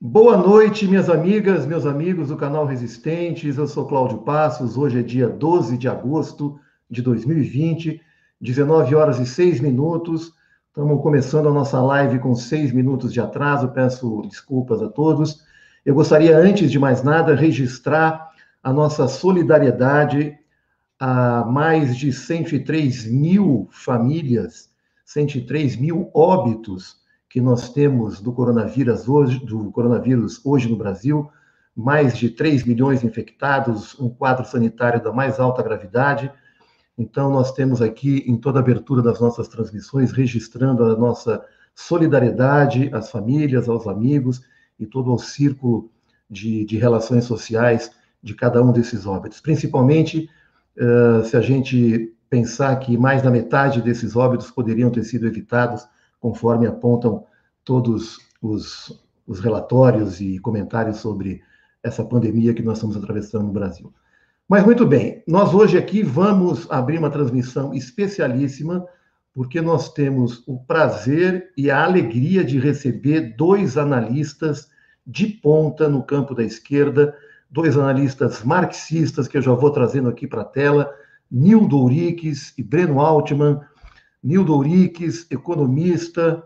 Boa noite, minhas amigas, meus amigos do canal Resistentes. Eu sou Cláudio Passos. Hoje é dia 12 de agosto de 2020, 19 horas e 6 minutos. Estamos começando a nossa live com 6 minutos de atraso. Peço desculpas a todos. Eu gostaria, antes de mais nada, registrar a nossa solidariedade a mais de 103 mil famílias, 103 mil óbitos que nós temos do coronavírus hoje no Brasil, mais de 3 milhões infectados, um quadro sanitário da mais alta gravidade. Então, nós temos aqui, em toda a abertura das nossas transmissões, registrando a nossa solidariedade às famílias, aos amigos e todo o círculo de relações sociais de cada um desses óbitos. Principalmente, se a gente pensar que mais da metade desses óbitos poderiam ter sido evitados, conforme apontam todos os relatórios e comentários sobre essa pandemia que nós estamos atravessando no Brasil. Mas muito bem, nós hoje aqui vamos abrir uma transmissão especialíssima, porque nós temos o prazer e a alegria de receber dois analistas de ponta no campo da esquerda, dois analistas marxistas que eu já vou trazendo aqui para a tela, Nildo Ouriques e Breno Altman. Nildo Ouriques, economista,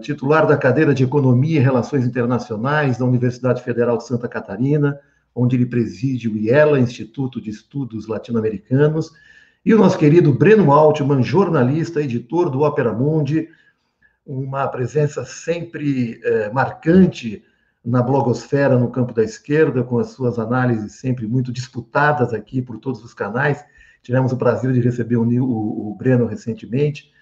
titular da cadeira de Economia e Relações Internacionais da Universidade Federal de Santa Catarina, onde ele preside o IELA, Instituto de Estudos Latino-Americanos, e o nosso querido Breno Altman, jornalista, editor do Opera Mundi, uma presença sempre marcante na blogosfera, no campo da esquerda, com as suas análises sempre muito disputadas aqui por todos os canais. Tivemos o prazer de receber o Breno recentemente.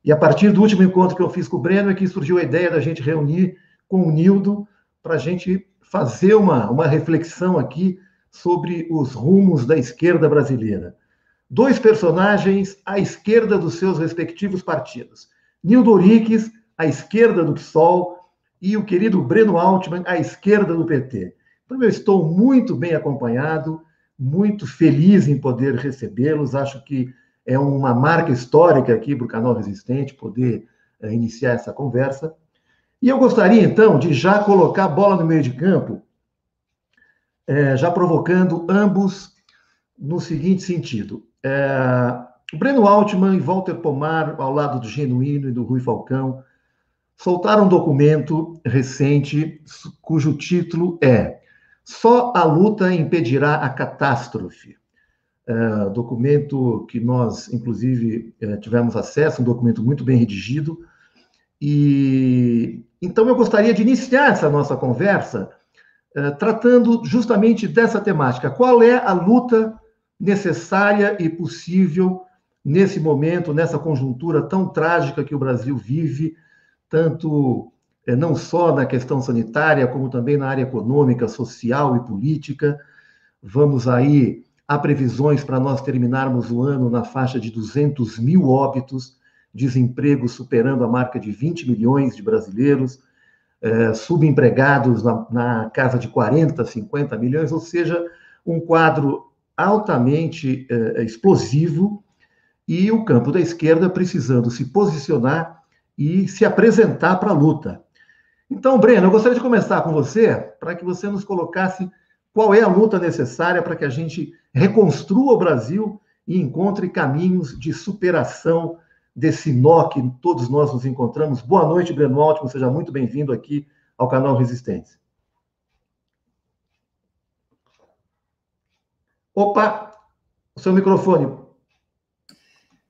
E a partir do último encontro que eu fiz com o Breno é que surgiu a ideia da gente reunir com o Nildo para a gente fazer uma reflexão aqui sobre os rumos da esquerda brasileira. Dois personagens à esquerda dos seus respectivos partidos. Nildo Ouriques, à esquerda do PSOL, e o querido Breno Altman, à esquerda do PT. Então eu estou muito bem acompanhado, muito feliz em poder recebê-los. Acho que é uma marca histórica aqui para o canal Resistente poder iniciar essa conversa. E eu gostaria, então, de já colocar a bola no meio de campo, já provocando ambos no seguinte sentido. O Breno Altman e Walter Pomar, ao lado do Genuíno e do Rui Falcão, soltaram um documento recente cujo título é Só a luta impedirá a catástrofe. Documento que nós, inclusive, tivemos acesso, um documento muito bem redigido. E então eu gostaria de iniciar essa nossa conversa tratando justamente dessa temática. Qual é a luta necessária e possível nesse momento, nessa conjuntura tão trágica que o Brasil vive, tanto não só na questão sanitária, como também na área econômica, social e política. Vamos aí, há previsões para nós terminarmos o ano na faixa de 200 mil óbitos, desemprego superando a marca de 20 milhões de brasileiros, subempregados na casa de 40, 50 milhões, ou seja, um quadro altamente explosivo, e o campo da esquerda precisando se posicionar e se apresentar para a luta. Então, Breno, eu gostaria de começar com você, para que você nos colocasse qual é a luta necessária para que a gente reconstrua o Brasil e encontre caminhos de superação desse nó que todos nós nos encontramos. Boa noite, Breno Altman, seja muito bem-vindo aqui ao canal Resistência. Opa, o seu microfone.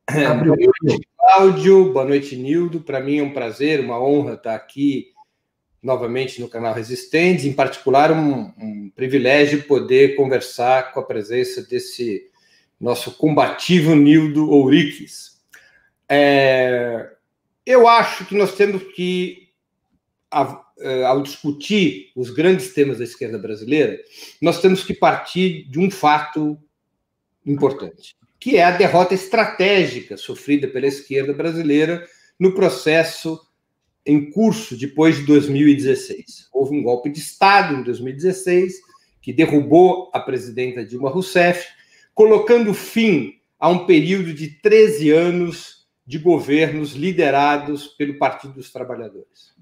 Abriu. Boa noite, Cláudio. Boa noite, Nildo. Para mim é um prazer, uma honra estar aqui novamente no canal Resistentes, em particular um privilégio poder conversar com a presença desse nosso combativo Nildo Ouriques. Eu acho que nós temos que, ao discutir os grandes temas da esquerda brasileira, nós temos que partir de um fato importante, que é a derrota estratégica sofrida pela esquerda brasileira no processo em curso depois de 2016. Houve um golpe de Estado em 2016 que derrubou a presidenta Dilma Rousseff, colocando fim a um período de 13 anos de governos liderados pelo Partido dos Trabalhadores.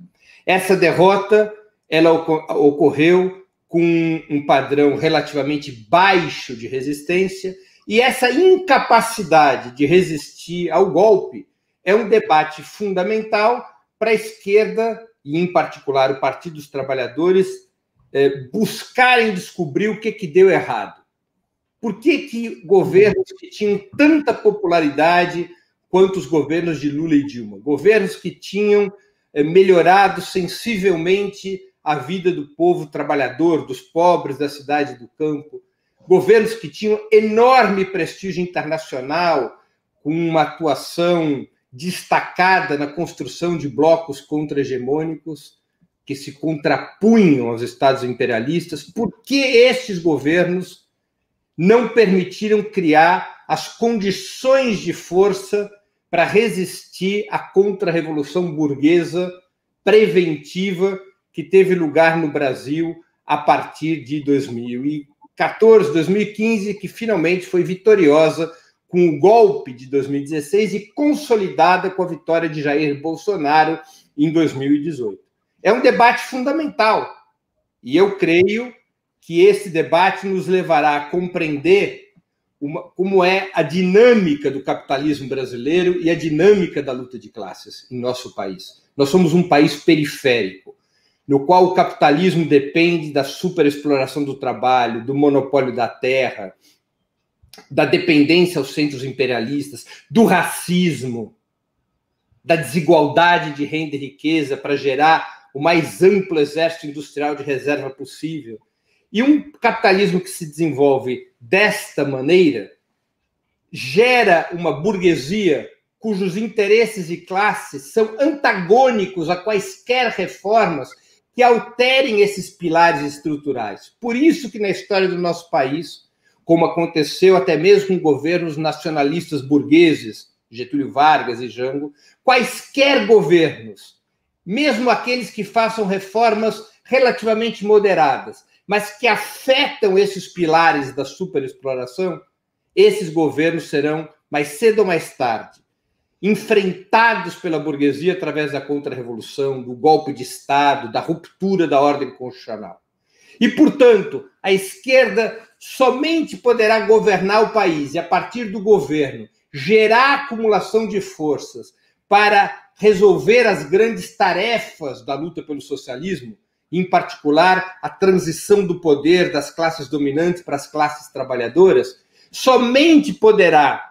Essa derrota ela ocorreu com um padrão relativamente baixo de resistência, e essa incapacidade de resistir ao golpe é um debate fundamental para a esquerda, e em particular o Partido dos Trabalhadores, buscarem descobrir o que deu errado. Por que governos que tinham tanta popularidade quanto os governos de Lula e Dilma, governos que tinham melhorado sensivelmente a vida do povo trabalhador, dos pobres da cidade e do campo, governos que tinham enorme prestígio internacional, com uma atuação destacada na construção de blocos contra-hegemônicos que se contrapunham aos estados imperialistas, por que estes governos não permitiram criar as condições de força para resistir à contra-revolução burguesa preventiva que teve lugar no Brasil a partir de 2014, 2015, que finalmente foi vitoriosa com o golpe de 2016 e consolidada com a vitória de Jair Bolsonaro em 2018. É um debate fundamental, e eu creio que esse debate nos levará a compreender como é a dinâmica do capitalismo brasileiro e a dinâmica da luta de classes em nosso país. Nós somos um país periférico, no qual o capitalismo depende da superexploração do trabalho, do monopólio da terra, da dependência aos centros imperialistas, do racismo, da desigualdade de renda e riqueza para gerar o mais amplo exército industrial de reserva possível. E um capitalismo que se desenvolve desta maneira gera uma burguesia cujos interesses e classes são antagônicos a quaisquer reformas que alterem esses pilares estruturais. Por isso que na história do nosso país, como aconteceu até mesmo com governos nacionalistas burgueses, Getúlio Vargas e Jango, quaisquer governos, mesmo aqueles que façam reformas relativamente moderadas, mas que afetam esses pilares da superexploração, esses governos serão, mais cedo ou mais tarde, enfrentados pela burguesia através da contra-revolução, do golpe de Estado, da ruptura da ordem constitucional. E, portanto, a esquerda somente poderá governar o país e, a partir do governo, gerar acumulação de forças para resolver as grandes tarefas da luta pelo socialismo, em particular a transição do poder das classes dominantes para as classes trabalhadoras, somente poderá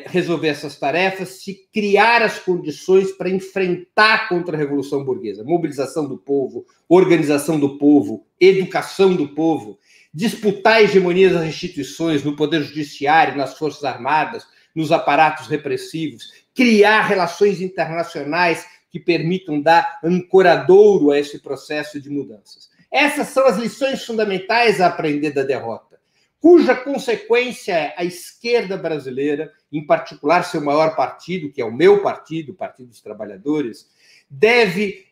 resolver essas tarefas se criar as condições para enfrentar a contra-revolução burguesa. Mobilização do povo, organização do povo, educação do povo, disputar a hegemonia das instituições no poder judiciário, nas forças armadas, nos aparatos repressivos, criar relações internacionais que permitam dar ancoradouro a esse processo de mudanças. Essas são as lições fundamentais a aprender da derrota, cuja consequência é a esquerda brasileira, em particular seu maior partido, que é o meu partido, o Partido dos Trabalhadores, deve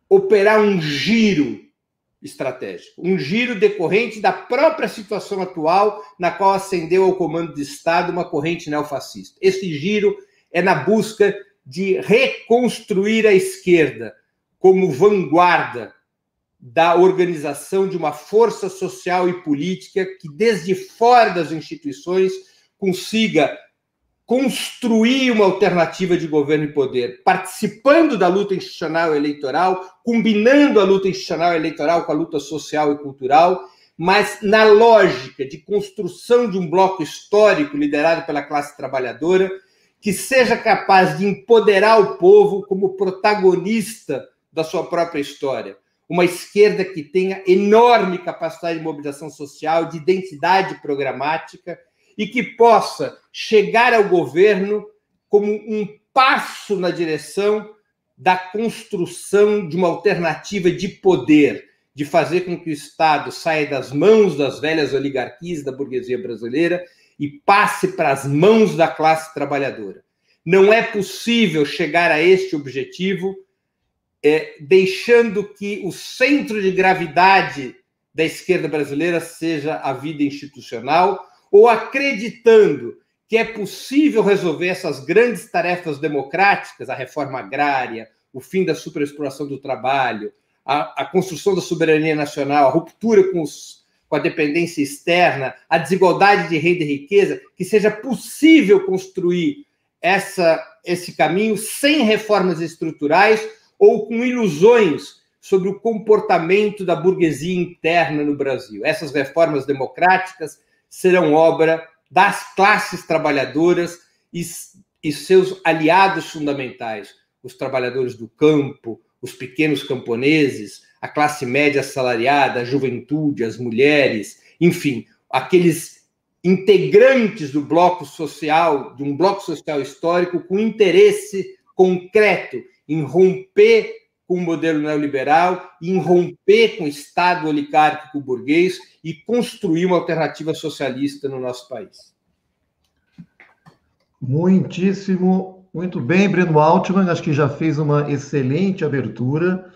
operar um giro estratégico, um giro decorrente da própria situação atual na qual ascendeu ao comando de Estado uma corrente neofascista. Esse giro é na busca de reconstruir a esquerda como vanguarda da organização de uma força social e política que, desde fora das instituições, consiga construir uma alternativa de governo e poder, participando da luta institucional e eleitoral, combinando a luta institucional e eleitoral com a luta social e cultural, mas na lógica de construção de um bloco histórico liderado pela classe trabalhadora, que seja capaz de empoderar o povo como protagonista da sua própria história. Uma esquerda que tenha enorme capacidade de mobilização social, de identidade programática e que possa chegar ao governo como um passo na direção da construção de uma alternativa de poder, de fazer com que o Estado saia das mãos das velhas oligarquias da burguesia brasileira e passe para as mãos da classe trabalhadora. Não é possível chegar a este objetivo deixando que o centro de gravidade da esquerda brasileira seja a vida institucional ou acreditando que é possível resolver essas grandes tarefas democráticas, a reforma agrária, o fim da superexploração do trabalho, a construção da soberania nacional, a ruptura com a dependência externa, a desigualdade de renda e riqueza, que seja possível construir esse caminho sem reformas estruturais ou com ilusões sobre o comportamento da burguesia interna no Brasil. Essas reformas democráticas serão obra das classes trabalhadoras e seus aliados fundamentais, os trabalhadores do campo, os pequenos camponeses, a classe média assalariada, a juventude, as mulheres, enfim, aqueles integrantes do bloco social, de um bloco social histórico com interesse concreto em romper com o modelo neoliberal, em romper com o Estado oligárquico burguês e construir uma alternativa socialista no nosso país. Muito bem, Breno Altman, acho que já fez uma excelente abertura,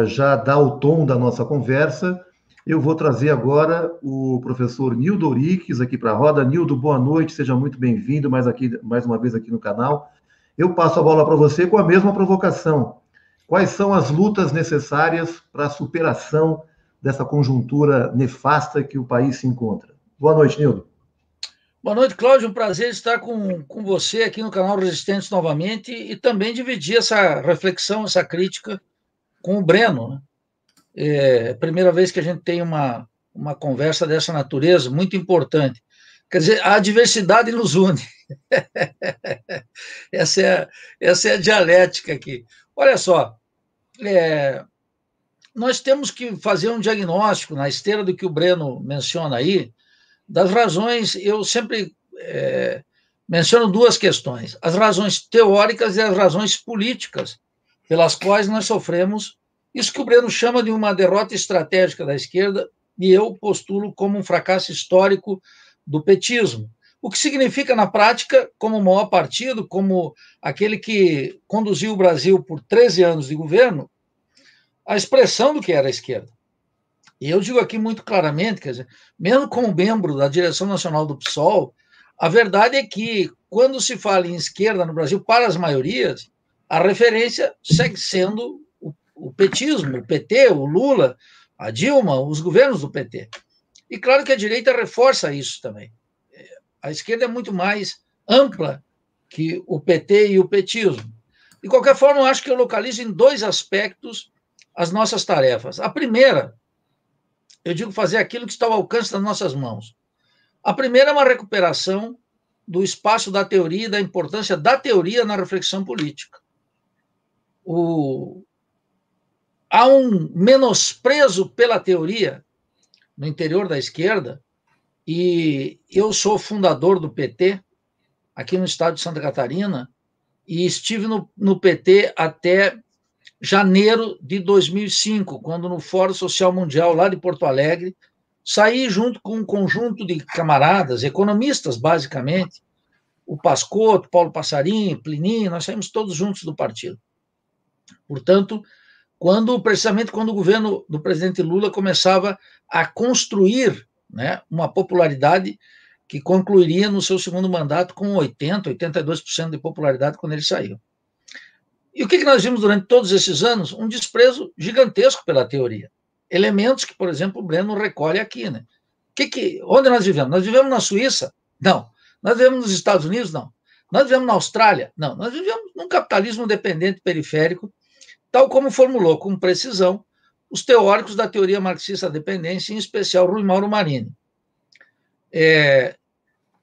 já dá o tom da nossa conversa. Eu vou trazer agora o professor Nildo Ouriques aqui para a roda. Nildo, boa noite, seja muito bem-vindo mais uma vez aqui no canal. Eu passo a bola para você com a mesma provocação. Quais são as lutas necessárias para a superação dessa conjuntura nefasta que o país se encontra? Boa noite, Nildo. Boa noite, Cláudio. Um prazer estar com você aqui no canal Resistentes novamente e também dividir essa reflexão, essa crítica com o Breno, né? É a primeira vez que a gente tem uma conversa dessa natureza, muito importante. Quer dizer, a diversidade nos une. Essa é a dialética aqui. Olha só, nós temos que fazer um diagnóstico, na esteira do que o Breno menciona aí, das razões. Eu sempre menciono duas questões: as razões teóricas e as razões políticas pelas quais nós sofremos isso que o Breno chama de uma derrota estratégica da esquerda, e eu postulo como um fracasso histórico do petismo. O que significa, na prática, como o maior partido, como aquele que conduziu o Brasil por 13 anos de governo, a expressão do que era a esquerda. E eu digo aqui muito claramente, quer dizer, mesmo como membro da direção nacional do PSOL, a verdade é que, quando se fala em esquerda no Brasil, para as maiorias, a referência segue sendo o petismo, o PT, o Lula, a Dilma, os governos do PT. E claro que a direita reforça isso também. A esquerda é muito mais ampla que o PT e o petismo. De qualquer forma, eu acho que eu localizo em dois aspectos as nossas tarefas. A primeira, eu digo fazer aquilo que está ao alcance das nossas mãos. A primeira é uma recuperação do espaço da teoria e da importância da teoria na reflexão política. Há um menosprezo pela teoria no interior da esquerda, e eu sou fundador do PT aqui no estado de Santa Catarina e estive no PT até janeiro de 2005, quando no Fórum Social Mundial lá de Porto Alegre, saí junto com um conjunto de camaradas, economistas basicamente, o Pascotto, Paulo Passarinho, Plininho, nós saímos todos juntos do partido. Portanto, precisamente quando o governo do presidente Lula começava a construir, né, uma popularidade que concluiria no seu segundo mandato com 80%, 82% de popularidade quando ele saiu. E o que nós vimos durante todos esses anos? Um desprezo gigantesco pela teoria. Elementos que, por exemplo, o Breno recolhe aqui, né? Onde nós vivemos? Nós vivemos na Suíça? Não. Nós vivemos nos Estados Unidos? Não. Nós vivemos na Austrália? Não. Nós vivemos num capitalismo dependente periférico, tal como formulou com precisão os teóricos da teoria marxista da dependência, em especial Rui Mauro Marini.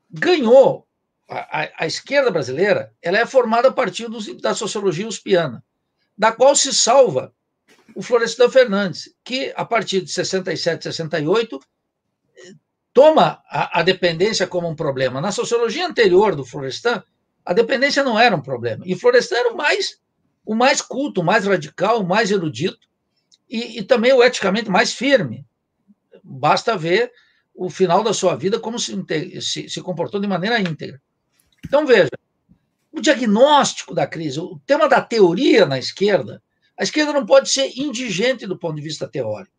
Ganhou a esquerda brasileira, ela é formada a partir da sociologia uspiana, da qual se salva o Florestan Fernandes, que, a partir de 67, 68, toma a dependência como um problema. Na sociologia anterior do Florestan, a dependência não era um problema. E Florestan era o mais culto, o mais radical, o mais erudito e também o eticamente mais firme. Basta ver o final da sua vida, como se comportou de maneira íntegra. Então, veja, o diagnóstico da crise, o tema da teoria na esquerda, a esquerda não pode ser indigente do ponto de vista teórico.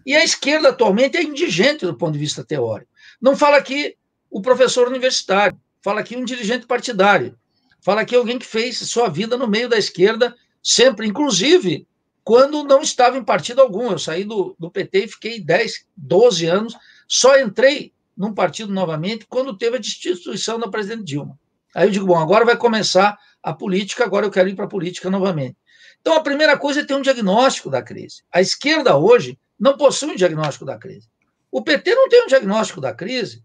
E a esquerda atualmente é indigente do ponto de vista teórico. Não fala aqui o professor universitário, fala aqui um dirigente partidário, fala aqui alguém que fez sua vida no meio da esquerda, sempre, inclusive quando não estava em partido algum. Eu saí do PT e fiquei 10, 12 anos, só entrei num partido novamente quando teve a destituição da presidente Dilma. Aí eu digo, bom, agora vai começar a política, agora eu quero ir para a política novamente. Então, a primeira coisa é ter um diagnóstico da crise. A esquerda hoje não possui um diagnóstico da crise. O PT não tem um diagnóstico da crise.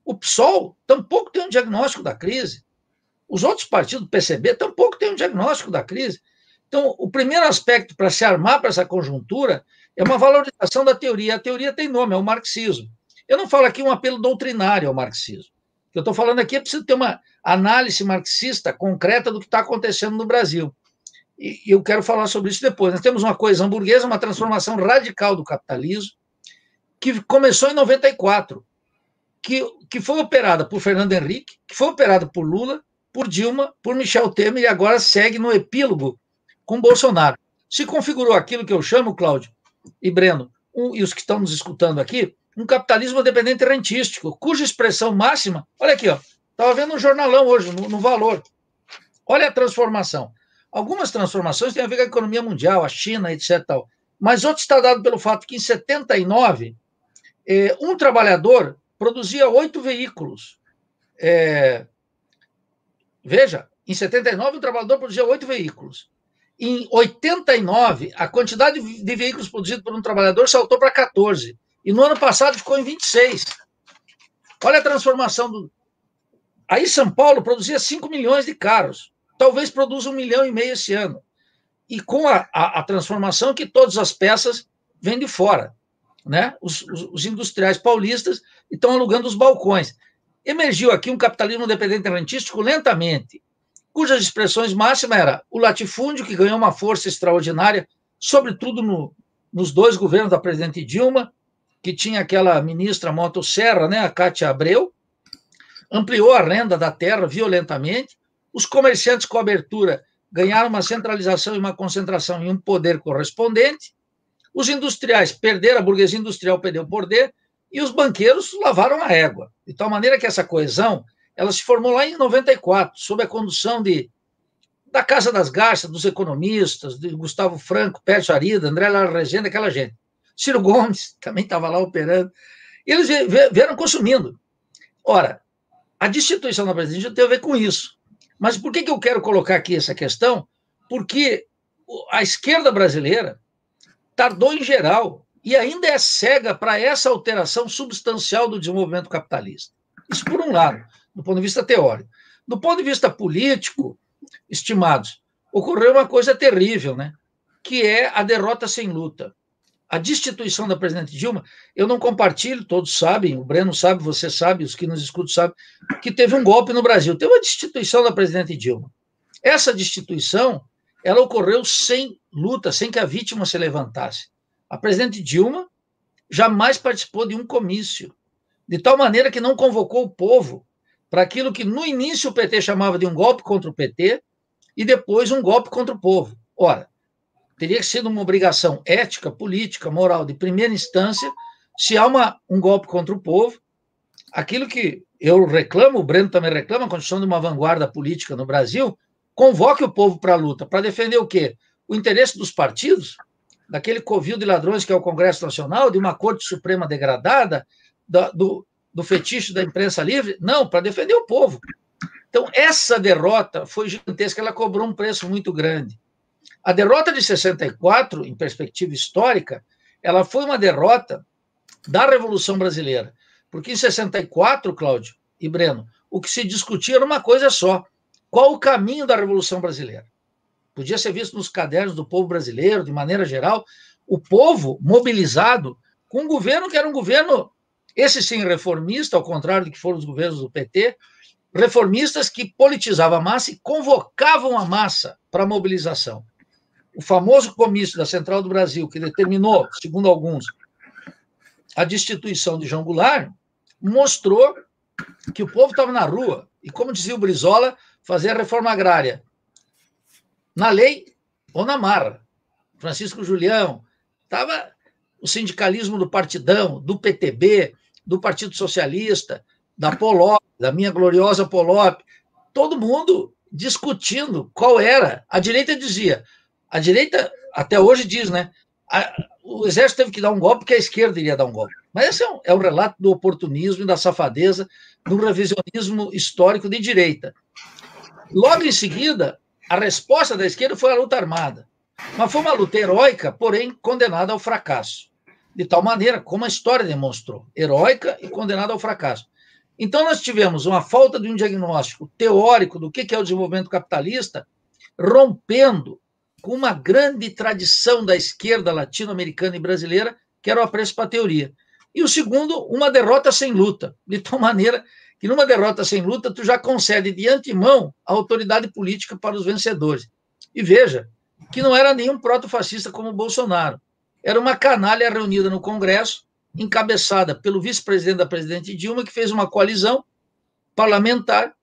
O PSOL tampouco tem um diagnóstico da crise. Os outros partidos, o PCB, tampouco tem um diagnóstico da crise. Então, o primeiro aspecto para se armar para essa conjuntura é uma valorização da teoria. A teoria tem nome, é o marxismo. Eu não falo aqui um apelo doutrinário ao marxismo. O que eu estou falando aqui é preciso ter uma análise marxista concreta do que está acontecendo no Brasil. E eu quero falar sobre isso depois. Nós temos uma coisa hamburguesa, uma transformação radical do capitalismo, que começou em 94, que foi operada por Fernando Henrique, que foi operada por Lula, por Dilma, por Michel Temer, e agora segue no epílogo com Bolsonaro. Se configurou aquilo que eu chamo, Cláudio e Breno, e os que estão nos escutando aqui, um capitalismo dependente rentístico, cuja expressão máxima, olha aqui, estava vendo um jornalão hoje, no Valor. Olha a transformação. Algumas transformações têm a ver com a economia mundial, a China, etc. Tal. Mas outro está dado pelo fato que, em 79, um trabalhador produzia 8 veículos. Veja, em 79, um trabalhador produzia 8 veículos. Em 89, a quantidade de veículos produzidos por um trabalhador saltou para 14. E no ano passado ficou em 26. Olha a transformação. Aí São Paulo produzia 5 milhões de carros. Talvez produza 1,5 milhão esse ano. E com a transformação que todas as peças vêm de fora. Né? Os industriais paulistas estão alugando os balcões. Emergiu aqui um capitalismo dependente rentístico lentamente, cujas expressões máximas era o latifúndio, que ganhou uma força extraordinária, sobretudo nos 2 governos da presidente Dilma, que tinha aquela ministra motosserra, né, a Cátia Abreu, ampliou a renda da terra violentamente, os comerciantes com abertura ganharam uma centralização e uma concentração em um poder correspondente, os industriais perderam, a burguesia industrial perdeu o poder, e os banqueiros lavaram a égua. De tal maneira que essa coesão ela se formou lá em 94, sob a condução da Casa das Garças, dos economistas, de Gustavo Franco, Pércio Arida, André Lara Rezende, aquela gente. Ciro Gomes também estava lá operando. E eles vieram consumindo. Ora, a destituição da presidência tem a ver com isso. Mas por que eu quero colocar aqui essa questão? Porque a esquerda brasileira tardou em geral e ainda é cega para essa alteração substancial do desenvolvimento capitalista. Isso por um lado, do ponto de vista teórico. Do ponto de vista político, estimados, ocorreu uma coisa terrível, né? Que é a derrota sem luta. A destituição da presidente Dilma, eu não compartilho, todos sabem, o Breno sabe, você sabe, os que nos escutam sabem, que teve um golpe no Brasil. Teve uma destituição da presidente Dilma. Essa destituição, ela ocorreu sem luta, sem que a vítima se levantasse. A presidente Dilma jamais participou de um comício, de tal maneira que não convocou o povo para aquilo que no início o PT chamava de um golpe contra o PT e depois um golpe contra o povo. Ora, teria que ser uma obrigação ética, política, moral de primeira instância, se há um golpe contra o povo, aquilo que eu reclamo, o Breno também reclama, a construção de uma vanguarda política no Brasil, convoque o povo para a luta, para defender o quê? O interesse dos partidos, daquele covil de ladrões que é o Congresso Nacional, de uma Corte Suprema degradada, do fetiche da imprensa livre? Não, para defender o povo. Então, essa derrota foi gigantesca, ela cobrou um preço muito grande. A derrota de 64, em perspectiva histórica, ela foi uma derrota da Revolução Brasileira. Porque em 64, Cláudio e Breno, o que se discutia era uma coisa só. Qual o caminho da Revolução Brasileira? Podia ser visto nos cadernos do povo brasileiro, de maneira geral, o povo mobilizado com um governo que era um governo, esse sim, reformista, ao contrário do que foram os governos do PT, reformistas que politizavam a massa e convocavam a massa para a mobilização. O famoso comício da Central do Brasil, que determinou, segundo alguns, a destituição de João Goulart, mostrou que o povo estava na rua. E, como dizia o Brizola, fazer a reforma agrária na lei ou na marra. Francisco Julião, estava o sindicalismo do Partidão, do PTB, do Partido Socialista, da Polop, da minha gloriosa Polop, todo mundo discutindo qual era. A direita dizia, até hoje diz, né? O exército teve que dar um golpe porque a esquerda iria dar um golpe. Mas esse é um relato do oportunismo e da safadeza, do revisionismo histórico de direita. Logo em seguida, a resposta da esquerda foi a luta armada. Mas foi uma luta heróica, porém condenada ao fracasso. De tal maneira, como a história demonstrou, heróica e condenada ao fracasso. Então, nós tivemos uma falta de um diagnóstico teórico do que é o desenvolvimento capitalista, rompendo com uma grande tradição da esquerda latino-americana e brasileira, que era o apreço para a teoria. E o segundo, uma derrota sem luta, de tal maneira que numa derrota sem luta, tu já concede de antemão a autoridade política para os vencedores. E veja que não era nenhum proto-fascista como o Bolsonaro. Era uma canalha reunida no Congresso, encabeçada pelo vice-presidente da presidente Dilma, que fez uma coalizão parlamentar,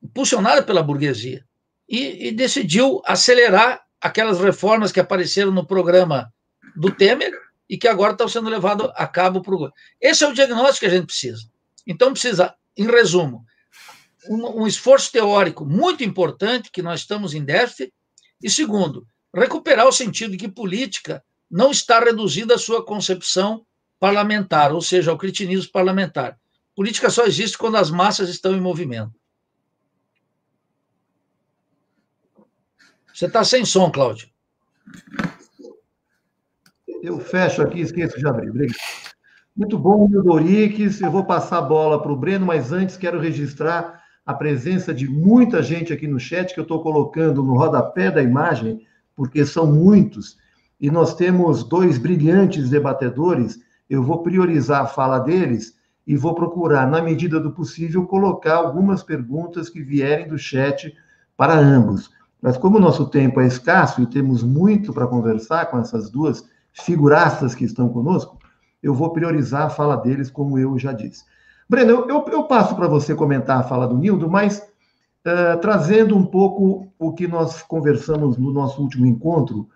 impulsionada pela burguesia, e decidiu acelerar aquelas reformas que apareceram no programa do Temer e que agora estão sendo levadas a cabo por... Esse é o diagnóstico que a gente precisa. Então, precisa, em resumo, um esforço teórico muito importante, que nós estamos em déficit, e, segundo, recuperar o sentido de que política não está reduzida à sua concepção parlamentar, ou seja, ao cretinismo parlamentar. Política só existe quando as massas estão em movimento. Você está sem som, Cláudio. Eu fecho aqui e esqueço de abrir. Obrigado. Muito bom, Nildo Ouriques. Eu vou passar a bola para o Breno, mas antes quero registrar a presença de muita gente aqui no chat, que eu estou colocando no rodapé da imagem, porque são muitos, e nós temos 2 brilhantes debatedores. Eu vou priorizar a fala deles e vou procurar, na medida do possível, colocar algumas perguntas que vierem do chat para ambos. Mas como o nosso tempo é escasso e temos muito para conversar com essas 2 figuraças que estão conosco, eu vou priorizar a fala deles, como eu já disse. Breno, eu passo para você comentar a fala do Nildo, mas trazendo um pouco o que nós conversamos no nosso último encontro,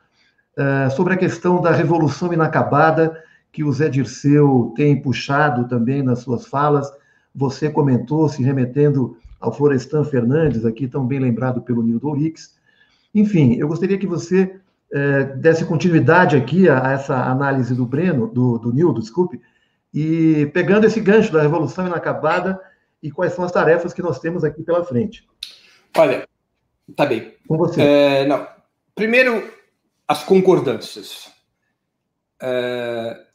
sobre a questão da revolução inacabada, que o Zé Dirceu tem puxado também nas suas falas. Você comentou, se remetendo ao Florestan Fernandes, aqui tão bem lembrado pelo Nildo Ouriques. Enfim, eu gostaria que você desse continuidade aqui a essa análise do Breno, do Nildo, desculpe, e pegando esse gancho da revolução inacabada e quais são as tarefas que nós temos aqui pela frente. Olha, tá bem. Com você. Primeiro, as concordâncias.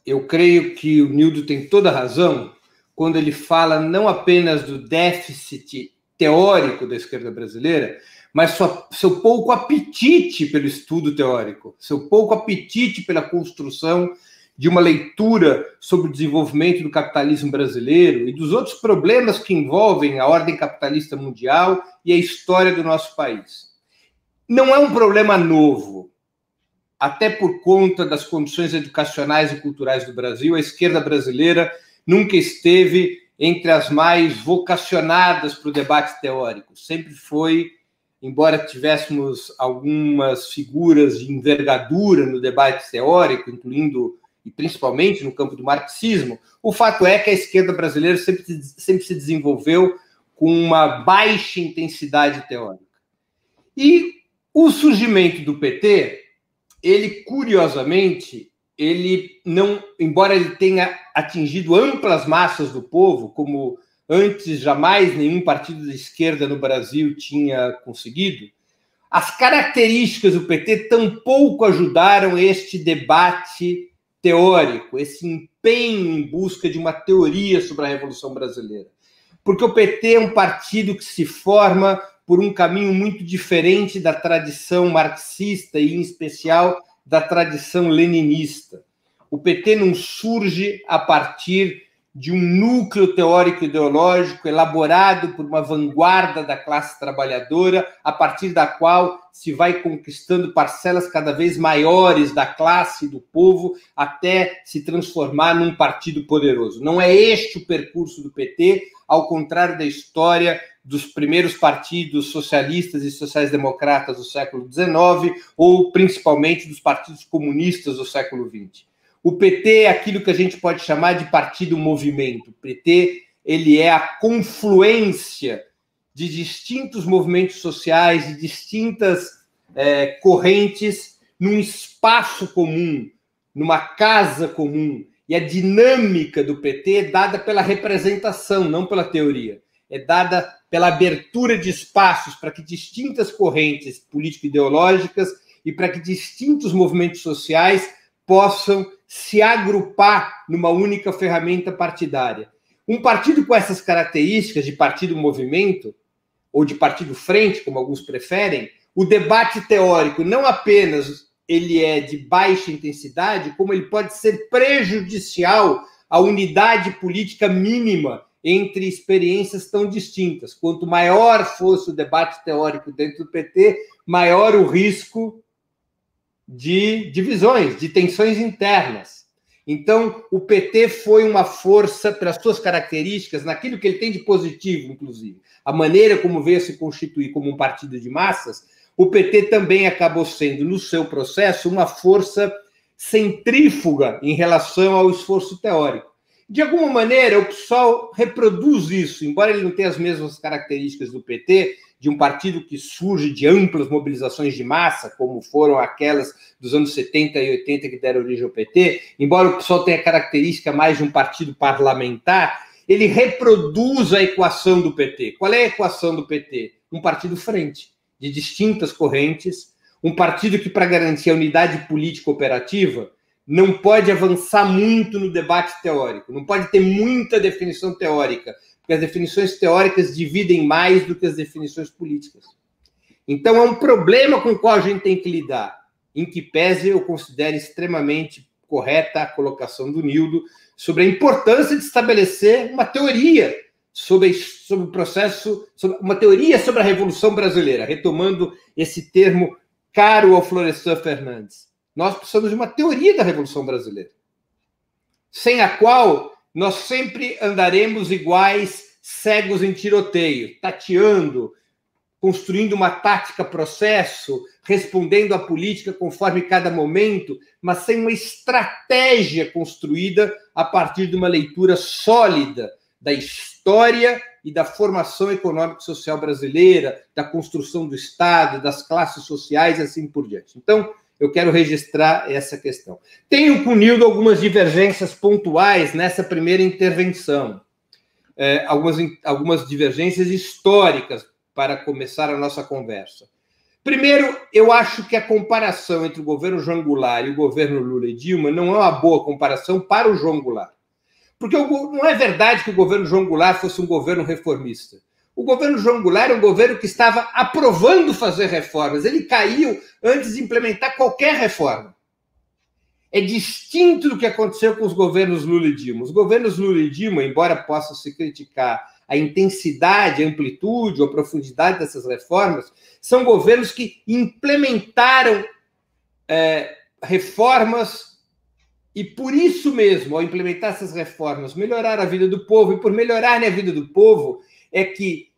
Eu creio que o Nildo tem toda a razão quando ele fala não apenas do déficit teórico da esquerda brasileira, mas seu pouco apetite pelo estudo teórico, seu pouco apetite pela construção de uma leitura sobre o desenvolvimento do capitalismo brasileiro e dos outros problemas que envolvem a ordem capitalista mundial e a história do nosso país. Não é um problema novo. Até por conta das condições educacionais e culturais do Brasil, a esquerda brasileira nunca esteve entre as mais vocacionadas para o debate teórico. Sempre foi, embora tivéssemos algumas figuras de envergadura no debate teórico, incluindo e principalmente no campo do marxismo, o fato é que a esquerda brasileira sempre se desenvolveu com uma baixa intensidade teórica. E o surgimento do PT, ele, curiosamente, embora ele tenha atingido amplas massas do povo, como antes jamais nenhum partido de esquerda no Brasil tinha conseguido, as características do PT tampouco ajudaram este debate teórico, esse empenho em busca de uma teoria sobre a Revolução Brasileira. Porque o PT é um partido que se forma por um caminho muito diferente da tradição marxista e, em especial, da tradição leninista. O PT não surge a partir de um núcleo teórico-ideológico elaborado por uma vanguarda da classe trabalhadora, a partir da qual se vai conquistando parcelas cada vez maiores da classe e do povo, até se transformar num partido poderoso. Não é este o percurso do PT, ao contrário da história dos primeiros partidos socialistas e sociais-democratas do século XIX, ou principalmente dos partidos comunistas do século XX. O PT é aquilo que a gente pode chamar de partido-movimento. O PT, ele é a confluência de distintos movimentos sociais, de distintas correntes, num espaço comum, numa casa comum. E a dinâmica do PT é dada pela representação, não pela teoria. É dada pela abertura de espaços para que distintas correntes político-ideológicas e para que distintos movimentos sociais possam se agrupar numa única ferramenta partidária. Um partido com essas características de partido-movimento, ou de partido-frente, como alguns preferem, o debate teórico não apenas ele é de baixa intensidade, como ele pode ser prejudicial à unidade política mínima entre experiências tão distintas. Quanto maior fosse o debate teórico dentro do PT, maior o risco de divisões, de tensões internas. Então, o PT foi uma força, pelas suas características, naquilo que ele tem de positivo, inclusive, a maneira como veio a se constituir como um partido de massas, o PT também acabou sendo, no seu processo, uma força centrífuga em relação ao esforço teórico. De alguma maneira, o PSOL reproduz isso, embora ele não tenha as mesmas características do PT, de um partido que surge de amplas mobilizações de massa, como foram aquelas dos anos 70 e 80 que deram origem ao PT, embora o PSOL tenha característica mais de um partido parlamentar, ele reproduz a equação do PT. Qual é a equação do PT? Um partido frente, de distintas correntes, um partido que, para garantir a unidade política operativa, não pode avançar muito no debate teórico, não pode ter muita definição teórica, porque as definições teóricas dividem mais do que as definições políticas. Então, é um problema com o qual a gente tem que lidar, em que pese eu considero extremamente correta a colocação do Nildo sobre a importância de estabelecer uma teoria sobre o processo, uma teoria sobre a Revolução Brasileira, retomando esse termo caro ao Florestan Fernandes. Nós precisamos de uma teoria da Revolução Brasileira, sem a qual nós sempre andaremos iguais, cegos em tiroteio, tateando, construindo uma tática processo, respondendo à política conforme cada momento, mas sem uma estratégia construída a partir de uma leitura sólida da história e da formação econômico-social brasileira, da construção do Estado, das classes sociais e assim por diante. Então, eu quero registrar essa questão. Tenho com o Nildo algumas divergências pontuais nessa primeira intervenção, algumas divergências históricas para começar a nossa conversa. Primeiro, eu acho que a comparação entre o governo João Goulart e o governo Lula e Dilma não é uma boa comparação para o João Goulart. Porque não é verdade que o governo João Goulart fosse um governo reformista. O governo João Goulart é um governo que estava aprovando fazer reformas. Ele caiu antes de implementar qualquer reforma. É distinto do que aconteceu com os governos Lula e Dilma. Os governos Lula e Dilma, embora possa se criticar a intensidade, a amplitude, a profundidade dessas reformas, são governos que implementaram reformas e, por isso mesmo, ao implementar essas reformas, melhoraram a vida do povo. E por melhorarem a vida do povo é que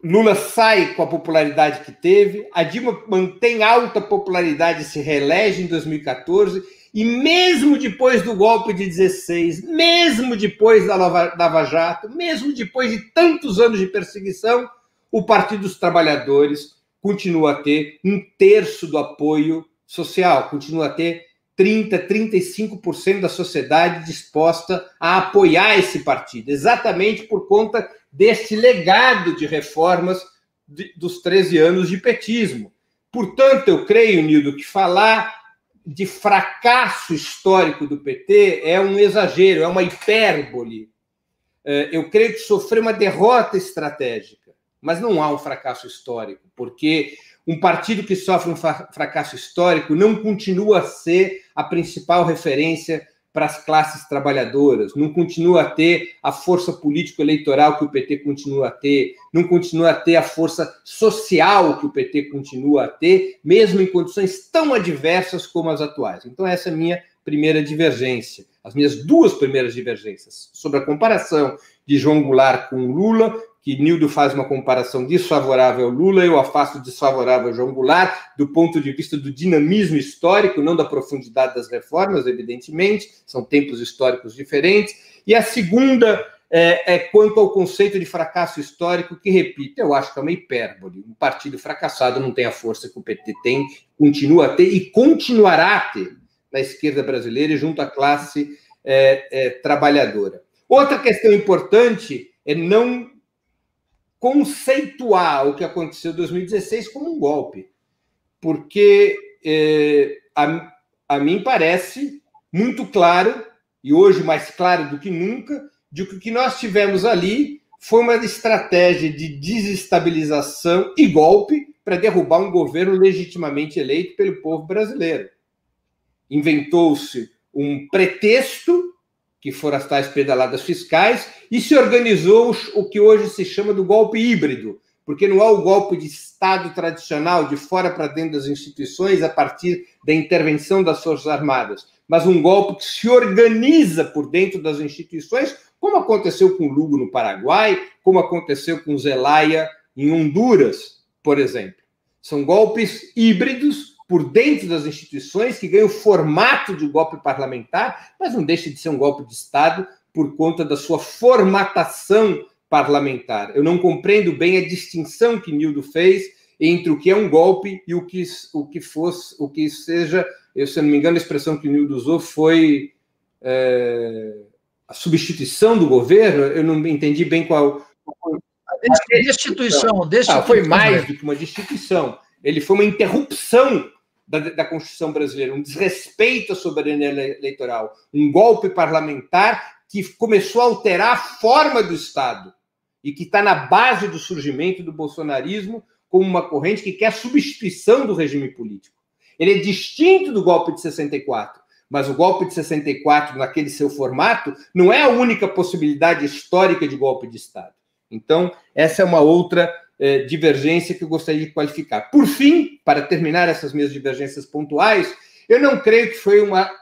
Lula sai com a popularidade que teve, a Dilma mantém alta popularidade e se reelege em 2014, e mesmo depois do golpe de 16, mesmo depois da Lava Jato, mesmo depois de tantos anos de perseguição, o Partido dos Trabalhadores continua a ter 1/3 do apoio social, continua a ter 35% da sociedade disposta a apoiar esse partido, exatamente por conta deste legado de reformas dos 13 anos de petismo. Portanto, eu creio, Nildo, que falar de fracasso histórico do PT é um exagero, é uma hipérbole. Eu creio que sofreu uma derrota estratégica, mas não há um fracasso histórico, porque um partido que sofre um fracasso histórico não continua a ser a principal referência para as classes trabalhadoras, não continua a ter a força político-eleitoral que o PT continua a ter, não continua a ter a força social que o PT continua a ter, mesmo em condições tão adversas como as atuais. Então, essa é a minha primeira divergência. As minhas duas primeiras divergências sobre a comparação de João Goulart com Lula, que Nildo faz uma comparação desfavorável ao Lula, eu a faço desfavorável ao João Goulart, do ponto de vista do dinamismo histórico, não da profundidade das reformas, evidentemente, são tempos históricos diferentes. E a segunda quanto ao conceito de fracasso histórico, que, repito, eu acho que é uma hipérbole. Um partido fracassado não tem a força que o PT tem, continua a ter e continuará a ter na esquerda brasileira e junto à classe trabalhadora. Outra questão importante é não conceituar o que aconteceu em 2016 como um golpe, porque a mim parece muito claro, e hoje mais claro do que nunca, de que o que nós tivemos ali foi uma estratégia de desestabilização e golpe para derrubar um governo legitimamente eleito pelo povo brasileiro. Inventou-se um pretexto, que foram as tais pedaladas fiscais, e se organizou o que hoje se chama do golpe híbrido, porque não é o golpe de Estado tradicional, de fora para dentro das instituições, a partir da intervenção das Forças Armadas, mas um golpe que se organiza por dentro das instituições, como aconteceu com Lugo no Paraguai, como aconteceu com Zelaya em Honduras, por exemplo. São golpes híbridos por dentro das instituições que ganham o formato de golpe parlamentar, mas não deixa de ser um golpe de Estado por conta da sua formatação parlamentar. Eu não compreendo bem a distinção que Nildo fez entre o que é um golpe e o que seja, se eu não me engano, a expressão que o Nildo usou foi a substituição do governo. Eu não entendi bem qual. A destituição. Foi mais do que uma destituição. Ele foi uma interrupção da Constituição brasileira, um desrespeito à soberania eleitoral, um golpe parlamentar que começou a alterar a forma do Estado e que está na base do surgimento do bolsonarismo como uma corrente que quer a substituição do regime político. Ele é distinto do golpe de 64, mas o golpe de 64, naquele seu formato, não é a única possibilidade histórica de golpe de Estado. Então, essa é uma outra divergência que eu gostaria de qualificar. Por fim, para terminar essas minhas divergências pontuais, eu não creio que foi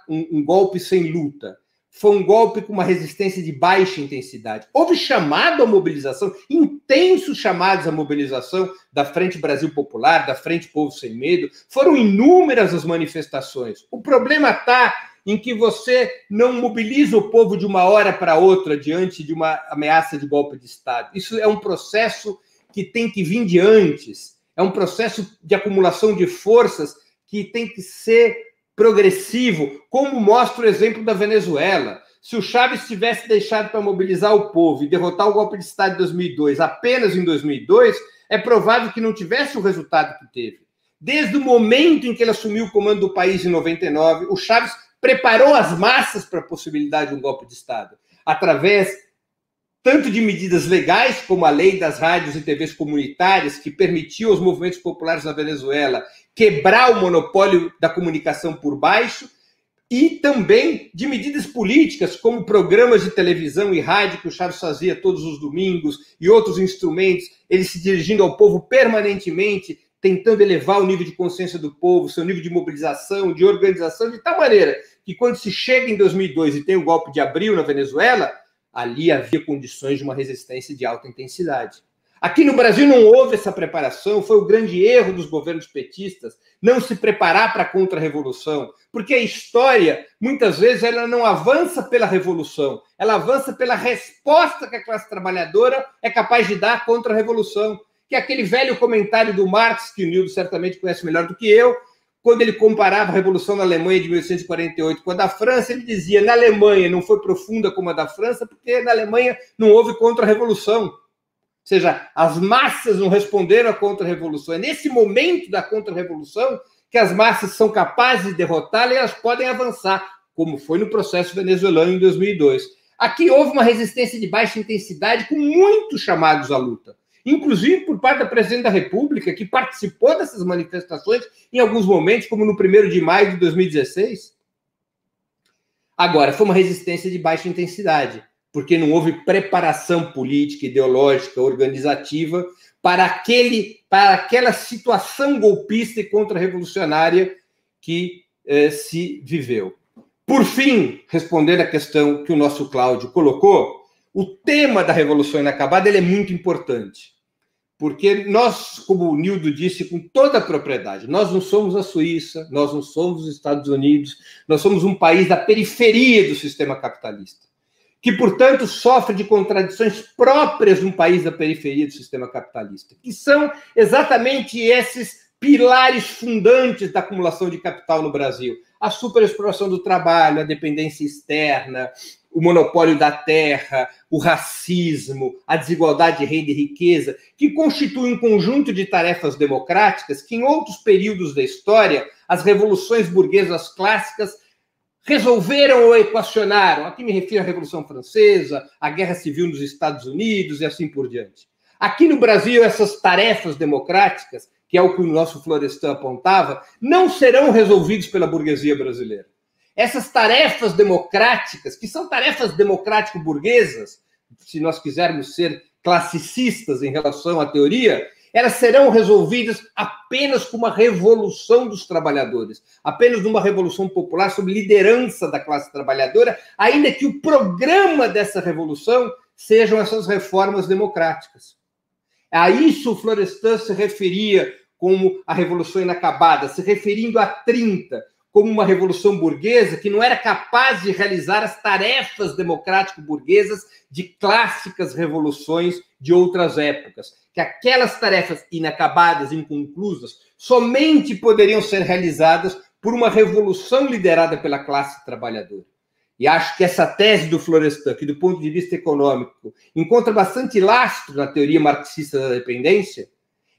um golpe sem luta. Foi um golpe com uma resistência de baixa intensidade. Houve chamado à mobilização, intensos chamados à mobilização da Frente Brasil Popular, da Frente Povo Sem Medo. Foram inúmeras as manifestações. O problema está em que você não mobiliza o povo de uma hora para outra diante de uma ameaça de golpe de Estado. Isso é um processo que tem que vir de antes. É um processo de acumulação de forças que tem que ser progressivo, como mostra o exemplo da Venezuela. Se o Chávez tivesse deixado para mobilizar o povo e derrotar o golpe de Estado de 2002 apenas em 2002, é provável que não tivesse o resultado que teve. Desde o momento em que ele assumiu o comando do país em 99, o Chávez preparou as massas para a possibilidade de um golpe de Estado, através tanto de medidas legais, como a lei das rádios e TVs comunitárias, que permitiu aos movimentos populares na Venezuela quebrar o monopólio da comunicação por baixo, e também de medidas políticas, como programas de televisão e rádio que o Chávez fazia todos os domingos, e outros instrumentos, ele se dirigindo ao povo permanentemente, tentando elevar o nível de consciência do povo, seu nível de mobilização, de organização, de tal maneira que quando se chega em 2002 e tem o golpe de abril na Venezuela, ali havia condições de uma resistência de alta intensidade. Aqui no Brasil não houve essa preparação, foi o grande erro dos governos petistas não se preparar para a contra-revolução, porque a história, muitas vezes, ela não avança pela revolução, ela avança pela resposta que a classe trabalhadora é capaz de dar à contra-revolução, que é aquele velho comentário do Marx, que o Nildo certamente conhece melhor do que eu, quando ele comparava a Revolução na Alemanha de 1848 com a da França, ele dizia, na Alemanha não foi profunda como a da França, porque na Alemanha não houve contra-revolução. Ou seja, as massas não responderam à contra-revolução. É nesse momento da contra-revolução que as massas são capazes de derrotá-la e elas podem avançar, como foi no processo venezuelano em 2002. Aqui houve uma resistência de baixa intensidade com muitos chamados à luta, inclusive por parte da Presidente da República, que participou dessas manifestações em alguns momentos, como no 1º de maio de 2016. Agora, foi uma resistência de baixa intensidade, porque não houve preparação política, ideológica, organizativa para aquela situação golpista e contra-revolucionária que se viveu. Por fim, respondendo à questão que o nosso Cláudio colocou, o tema da Revolução Inacabada ele é muito importante, porque nós, como o Nildo disse com toda a propriedade, nós não somos a Suíça, nós não somos os Estados Unidos, nós somos um país da periferia do sistema capitalista. que, portanto, sofre de contradições próprias de um país da periferia do sistema capitalista, que são exatamente esses pilares fundantes da acumulação de capital no Brasil. A superexploração do trabalho, a dependência externa, o monopólio da terra, o racismo, a desigualdade de renda e riqueza, que constituem um conjunto de tarefas democráticas que, em outros períodos da história, as revoluções burguesas clássicas resolveram ou equacionaram. Aqui me refiro à Revolução Francesa, à Guerra Civil nos Estados Unidos e assim por diante. Aqui no Brasil, essas tarefas democráticas, que é o que o nosso Florestan apontava, não serão resolvidas pela burguesia brasileira. Essas tarefas democráticas, que são tarefas democrático-burguesas, se nós quisermos ser classicistas em relação à teoria, elas serão resolvidas apenas com uma revolução dos trabalhadores, apenas numa revolução popular sob liderança da classe trabalhadora, ainda que o programa dessa revolução sejam essas reformas democráticas. A isso o Florestan se referia como a Revolução Inacabada, se referindo a 30, como uma revolução burguesa que não era capaz de realizar as tarefas democrático-burguesas de clássicas revoluções de outras épocas, que aquelas tarefas inacabadas, inconclusas, somente poderiam ser realizadas por uma revolução liderada pela classe trabalhadora. E acho que essa tese do Florestan, que do ponto de vista econômico encontra bastante lastro na teoria marxista da dependência,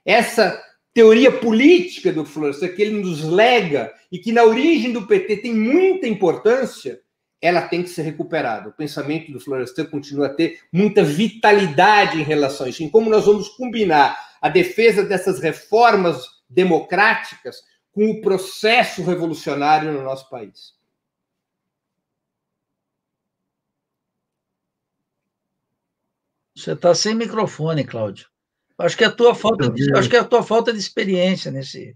essa teoria política do Florestan, que ele nos lega e que na origem do PT tem muita importância, ela tem que ser recuperada. O pensamento do Florestan continua a ter muita vitalidade em relação a isso, em como nós vamos combinar a defesa dessas reformas democráticas com o processo revolucionário no nosso país. Você está sem microfone, Cláudio. Acho que é a tua falta de experiência nesse.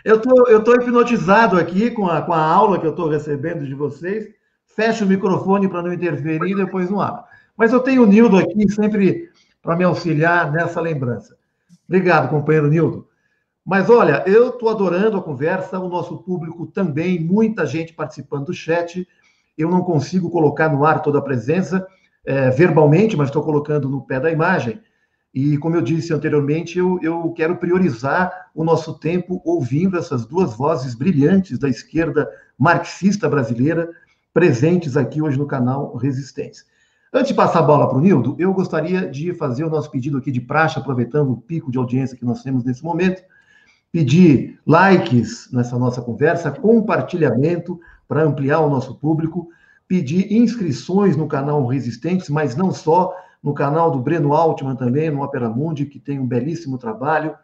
Eu tô hipnotizado aqui com a aula que eu estou recebendo de vocês. Fecho o microfone para não interferir e depois não abro. Mas eu tenho o Nildo aqui sempre para me auxiliar nessa lembrança. Obrigado, companheiro Nildo. Mas olha, eu estou adorando a conversa, o nosso público também, muita gente participando do chat. Eu não consigo colocar no ar toda a presença verbalmente, mas estou colocando no pé da imagem. E, como eu disse anteriormente, eu quero priorizar o nosso tempo ouvindo essas duas vozes brilhantes da esquerda marxista brasileira presentes aqui hoje no canal Resistência. Antes de passar a bola para o Nildo, eu gostaria de fazer o nosso pedido aqui de praxe, aproveitando o pico de audiência que nós temos nesse momento, pedir likes nessa nossa conversa, compartilhamento para ampliar o nosso público, pedir inscrições no canal Resistentes, mas não só, no canal do Breno Altman também, no Opera Mundi, que tem um belíssimo trabalho,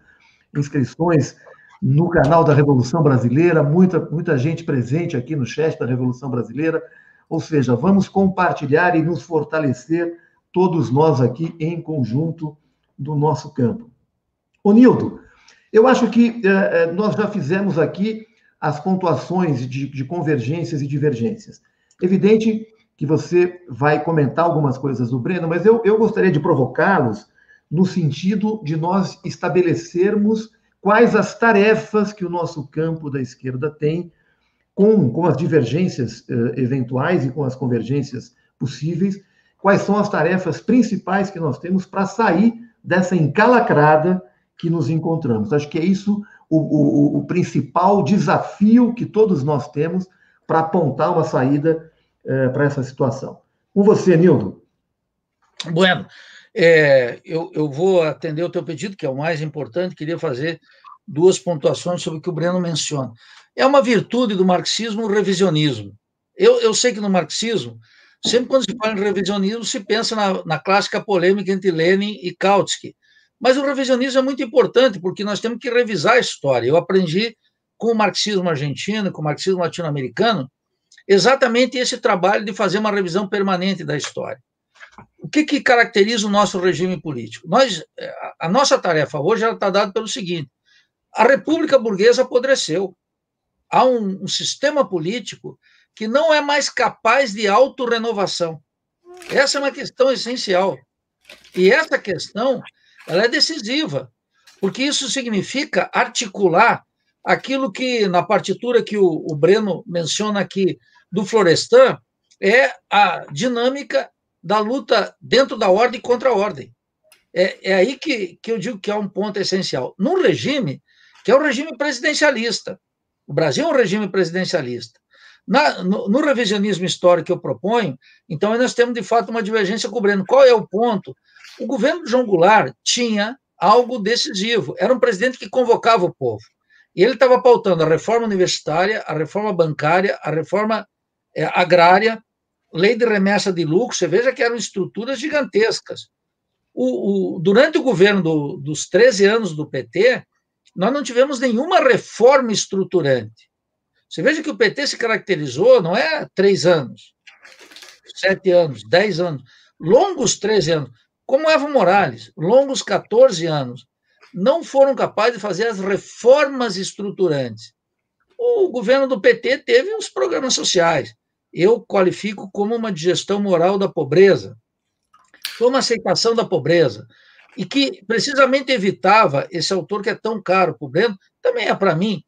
inscrições no canal da Revolução Brasileira, muita gente presente aqui no chat da Revolução Brasileira, ou seja, vamos compartilhar e nos fortalecer, todos nós aqui em conjunto do nosso campo. Ô Nildo, eu acho que nós já fizemos aqui as pontuações de convergências e divergências. Evidente que você vai comentar algumas coisas do Breno, mas eu gostaria de provocá-los no sentido de nós estabelecermos quais as tarefas que o nosso campo da esquerda tem com as divergências eventuais e com as convergências possíveis, quais são as tarefas principais que nós temos para sair dessa encalacrada que nos encontramos. Acho que é isso o principal desafio que todos nós temos para apontar uma saída para essa situação. Com você, Nildo. Bueno, eu vou atender o teu pedido, que é o mais importante, queria fazer duas pontuações sobre o que o Breno menciona. É uma virtude do marxismo o revisionismo. Eu sei que no marxismo, sempre quando se fala em revisionismo, se pensa na clássica polêmica entre Lenin e Kautsky. Mas o revisionismo é muito importante, porque nós temos que revisar a história. Eu aprendi com o marxismo argentino, com o marxismo latino-americano, exatamente esse trabalho de fazer uma revisão permanente da história. O que caracteriza o nosso regime político? A nossa tarefa hoje está dada pelo seguinte: a República Burguesa apodreceu. Há um sistema político que não é mais capaz de autorrenovação. Essa é uma questão essencial. E essa questão ela é decisiva, porque isso significa articular aquilo que, na partitura que o Breno menciona aqui do Florestan, é a dinâmica da luta dentro da ordem contra a ordem. É aí que eu digo que há um ponto essencial. Num regime que é o regime presidencialista. O Brasil é um regime presidencialista. No revisionismo histórico que eu proponho, então nós temos, de fato, uma divergência com o Breno. Qual é o ponto? O governo de João Goulart tinha algo decisivo. Era um presidente que convocava o povo. E ele estava pautando a reforma universitária, a reforma bancária, a reforma agrária, lei de remessa de lucro. Você veja que eram estruturas gigantescas. Durante o governo dos 13 anos do PT, nós não tivemos nenhuma reforma estruturante. Você veja que o PT se caracterizou, não é 3 anos, 7 anos, 10 anos, longos 13 anos, como Evo Morales, longos 14 anos, não foram capazes de fazer as reformas estruturantes. O governo do PT teve os programas sociais. Eu qualifico como uma digestão moral da pobreza, foi uma aceitação da pobreza, e que precisamente evitava esse autor que é tão caro para o Breno, também é para mim,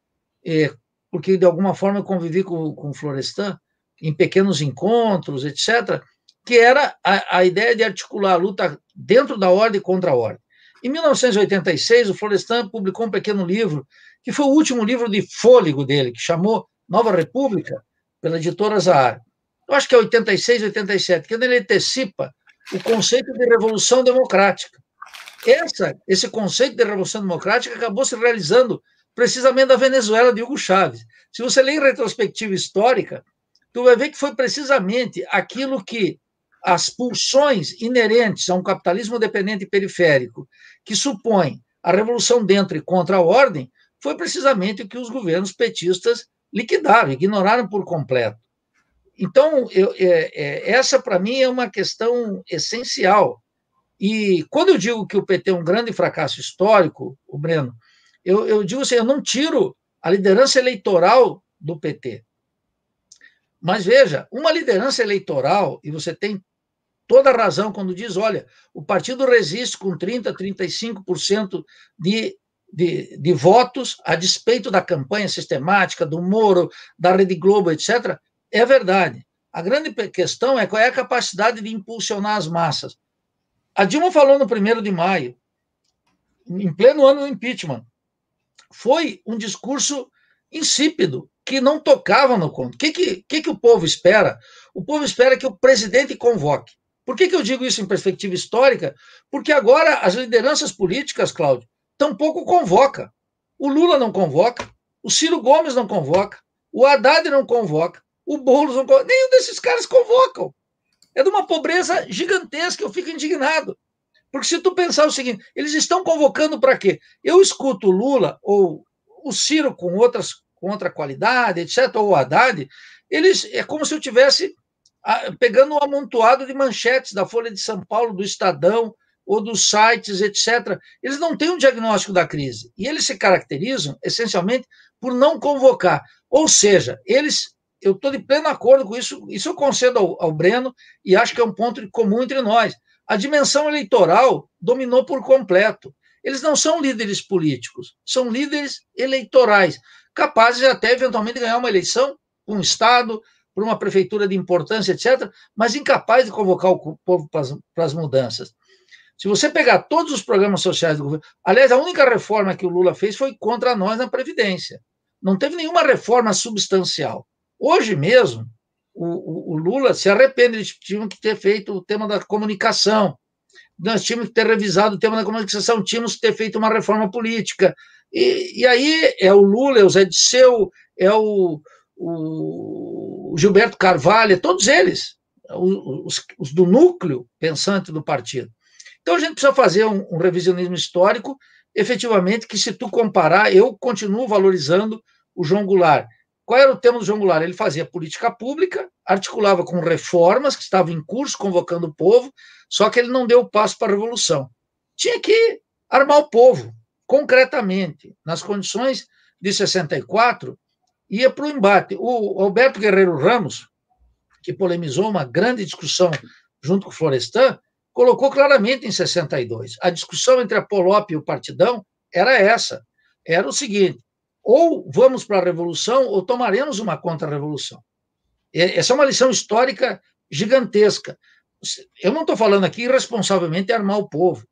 porque de alguma forma eu convivi com o Florestan em pequenos encontros, etc., que era a ideia de articular a luta dentro da ordem contra a ordem. Em 1986, o Florestan publicou um pequeno livro, que foi o último livro de fôlego dele, que chamou Nova República, pela editora Zahar. Eu acho que é 86, 87, que ele antecipa o conceito de revolução democrática. Esse conceito de revolução democrática acabou se realizando precisamente na Venezuela de Hugo Chávez. Se você ler em retrospectiva histórica, tu vai ver que foi precisamente aquilo que as pulsões inerentes a um capitalismo dependente e periférico, que supõe a revolução dentro e contra a ordem, foi precisamente o que os governos petistas liquidaram, ignoraram por completo. Então, essa, para mim, é uma questão essencial. E quando eu digo que o PT é um grande fracasso histórico, o Breno, eu digo assim, eu não tiro a liderança eleitoral do PT. Mas veja, uma liderança eleitoral, e você tem toda a razão quando diz, olha, o partido resiste com 30%, 35% de votos, a despeito da campanha sistemática, do Moro, da Rede Globo, etc., é verdade. A grande questão é qual é a capacidade de impulsionar as massas. A Dilma falou no 1º de maio, em pleno ano do impeachment. Foi um discurso insípido, que não tocava no conto. O que o povo espera? O povo espera que o presidente convoque. Por que eu digo isso em perspectiva histórica? Porque agora as lideranças políticas, Cláudio, tampouco convoca. O Lula não convoca, o Ciro Gomes não convoca, o Haddad não convoca, o Boulos não convoca, nenhum desses caras convocam. É de uma pobreza gigantesca, eu fico indignado. Porque se tu pensar o seguinte, eles estão convocando para quê? Eu escuto o Lula ou o Ciro com outra qualidade, etc., ou o Haddad, é como se eu tivesse pegando um amontoado de manchetes da Folha de São Paulo, do Estadão, ou dos sites, etc. Eles não têm um diagnóstico da crise. E eles se caracterizam, essencialmente, por não convocar. Ou seja, eu estou de pleno acordo com isso, isso eu concedo ao Breno, e acho que é um ponto comum entre nós. A dimensão eleitoral dominou por completo. Eles não são líderes políticos, são líderes eleitorais, capazes de até eventualmente ganhar uma eleição, um Estado, por uma prefeitura de importância, etc., mas incapazes de convocar o povo para as mudanças. Se você pegar todos os programas sociais do governo... Aliás, a única reforma que o Lula fez foi contra nós na Previdência. Não teve nenhuma reforma substancial. Hoje mesmo, o Lula se arrepende, eles tinham que ter feito o tema da comunicação, nós tínhamos que ter revisado o tema da comunicação, tínhamos que ter feito uma reforma política. E aí é o Lula, é o Zé Disseu, é o Gilberto Carvalho, todos eles, os do núcleo pensante do partido. Então a gente precisa fazer um revisionismo histórico, efetivamente, que se tu comparar, eu continuo valorizando o João Goulart. Qual era o tema do João Goulart? Ele fazia política pública, articulava com reformas que estavam em curso, convocando o povo, só que ele não deu o passo para a revolução. Tinha que armar o povo, concretamente, nas condições de 64, ia para o embate. O Alberto Guerreiro Ramos, que polemizou uma grande discussão junto com o Florestan, colocou claramente em 62. A discussão entre a Polop e o Partidão era essa. Era o seguinte, ou vamos para a revolução ou tomaremos uma contra-revolução. Essa é uma lição histórica gigantesca. Eu não estou falando aqui irresponsavelmente de armar o povo.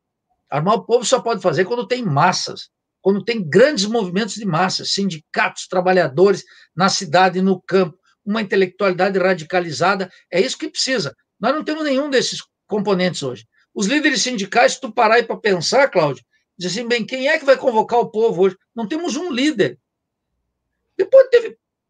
Armar o povo só pode fazer quando tem massas, quando tem grandes movimentos de massas, sindicatos, trabalhadores na cidade, no campo, uma intelectualidade radicalizada. É isso que precisa. Nós não temos nenhum desses componentes hoje. Os líderes sindicais, se tu parar aí para pensar, Cláudio, diz assim, bem, quem é que vai convocar o povo hoje? Não temos um líder. Depois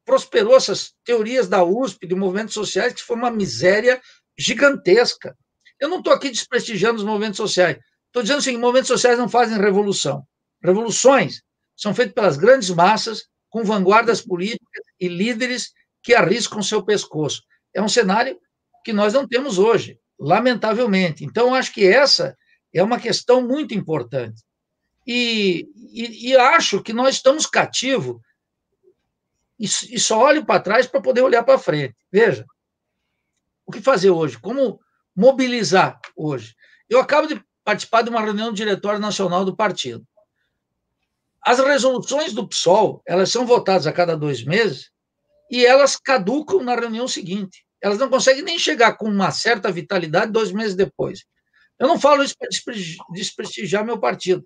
prosperou essas teorias da USP, de movimentos sociais, que foi uma miséria gigantesca. Eu não estou aqui desprestigiando os movimentos sociais. Estou dizendo assim, movimentos sociais não fazem revolução. Revoluções são feitas pelas grandes massas, com vanguardas políticas e líderes que arriscam seu pescoço. É um cenário que nós não temos hoje, lamentavelmente. Então, acho que essa é uma questão muito importante. E acho que nós estamos cativos e só olho para trás para poder olhar para frente. Veja, o que fazer hoje? Como mobilizar hoje? Eu acabo de participar de uma reunião do Diretório Nacional do partido. As resoluções do PSOL, elas são votadas a cada 2 meses e elas caducam na reunião seguinte. Elas não conseguem nem chegar com uma certa vitalidade 2 meses depois. Eu não falo isso para desprestigiar meu partido.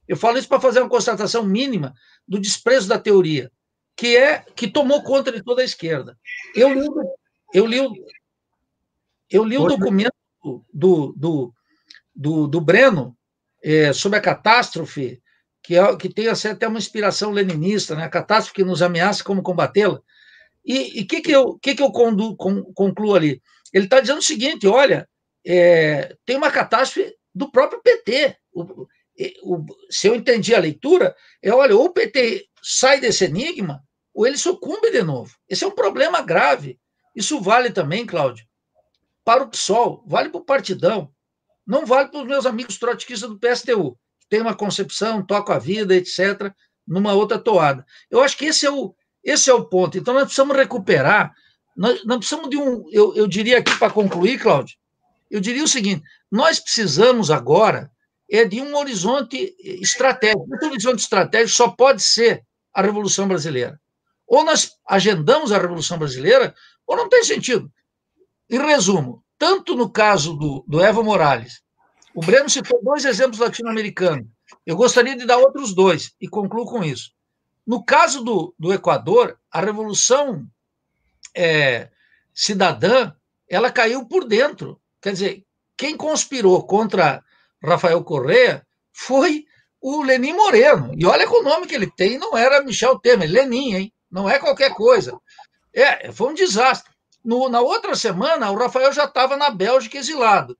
Eu falo isso para fazer uma constatação mínima do desprezo da teoria, que tomou conta de toda a esquerda. Eu li o documento do Breno sobre a catástrofe, que tem até uma inspiração leninista, né? A catástrofe que nos ameaça, como combatê-la. E o que eu concluo ali? Ele está dizendo o seguinte, olha, tem uma catástrofe do próprio PT. Se eu entendi a leitura, olha, ou o PT sai desse enigma, ou ele sucumbe de novo. Esse é um problema grave. Isso vale também, Cláudio, para o PSOL, vale para o Partidão, não vale para os meus amigos trotskistas do PSTU, que tem uma concepção, toca a vida, etc., numa outra toada. Eu acho que esse é o ponto. Então, nós precisamos recuperar, nós precisamos de eu diria aqui para concluir, Cláudio, eu diria o seguinte, nós precisamos agora de um horizonte estratégico. Esse horizonte estratégico só pode ser a Revolução Brasileira. Ou nós agendamos a Revolução Brasileira, ou não tem sentido. Em resumo, tanto no caso do Evo Morales, o Breno citou 2 exemplos latino-americanos, eu gostaria de dar outros 2, e concluo com isso. No caso do Equador, a Revolução Cidadã, ela caiu por dentro. Quer dizer, quem conspirou contra Rafael Correa foi o Lenin Moreno. E olha com o nome que ele tem, não era Michel Temer, Lenin, hein? Não é qualquer coisa. Foi um desastre. Na outra semana, o Rafael já estava na Bélgica exilado.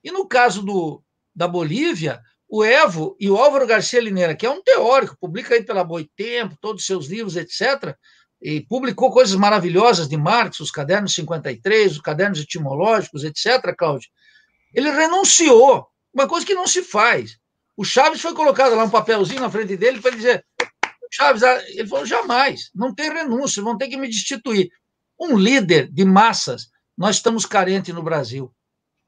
E no caso da Bolívia, o Evo e o Álvaro Garcia Linera, que é um teórico, publica aí pela Boitempo, todos os seus livros, etc., e publicou coisas maravilhosas de Marx, os cadernos 53, os cadernos etimológicos, etc., Cláudio. Ele renunciou, uma coisa que não se faz. O Chaves foi colocado lá um papelzinho na frente dele para dizer, Chaves, ele falou, jamais, não tem renúncia, vão ter que me destituir. Um líder de massas, nós estamos carentes no Brasil.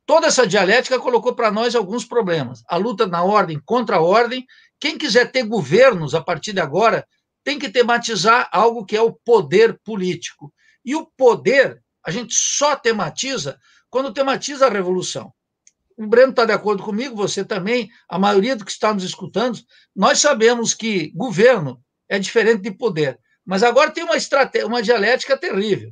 Toda essa dialética colocou para nós alguns problemas. A luta na ordem contra a ordem. Quem quiser ter governos a partir de agora tem que tematizar algo que é o poder político. E o poder, a gente só tematiza quando tematiza a revolução. O Breno está de acordo comigo, você também, a maioria do que está nos escutando, nós sabemos que governo é diferente de poder. Mas agora tem uma dialética terrível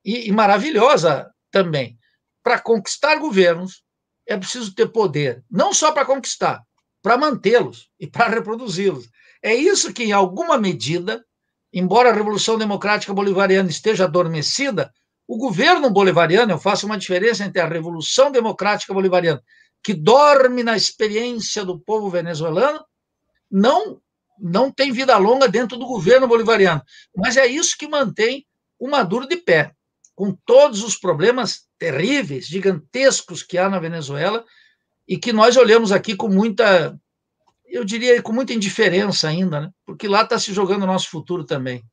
e maravilhosa também. Para conquistar governos, é preciso ter poder, não só para conquistar, para mantê-los e para reproduzi-los. É isso que, em alguma medida, embora a Revolução Democrática Bolivariana esteja adormecida, o governo bolivariano, eu faço uma diferença entre a Revolução Democrática Bolivariana, que dorme na experiência do povo venezuelano, não tem vida longa dentro do governo bolivariano. Mas é isso que mantém o Maduro de pé, com todos os problemas terríveis, gigantescos que há na Venezuela, e que nós olhamos aqui com muita, eu diria, com muita indiferença ainda, né? Porque lá está se jogando o nosso futuro também.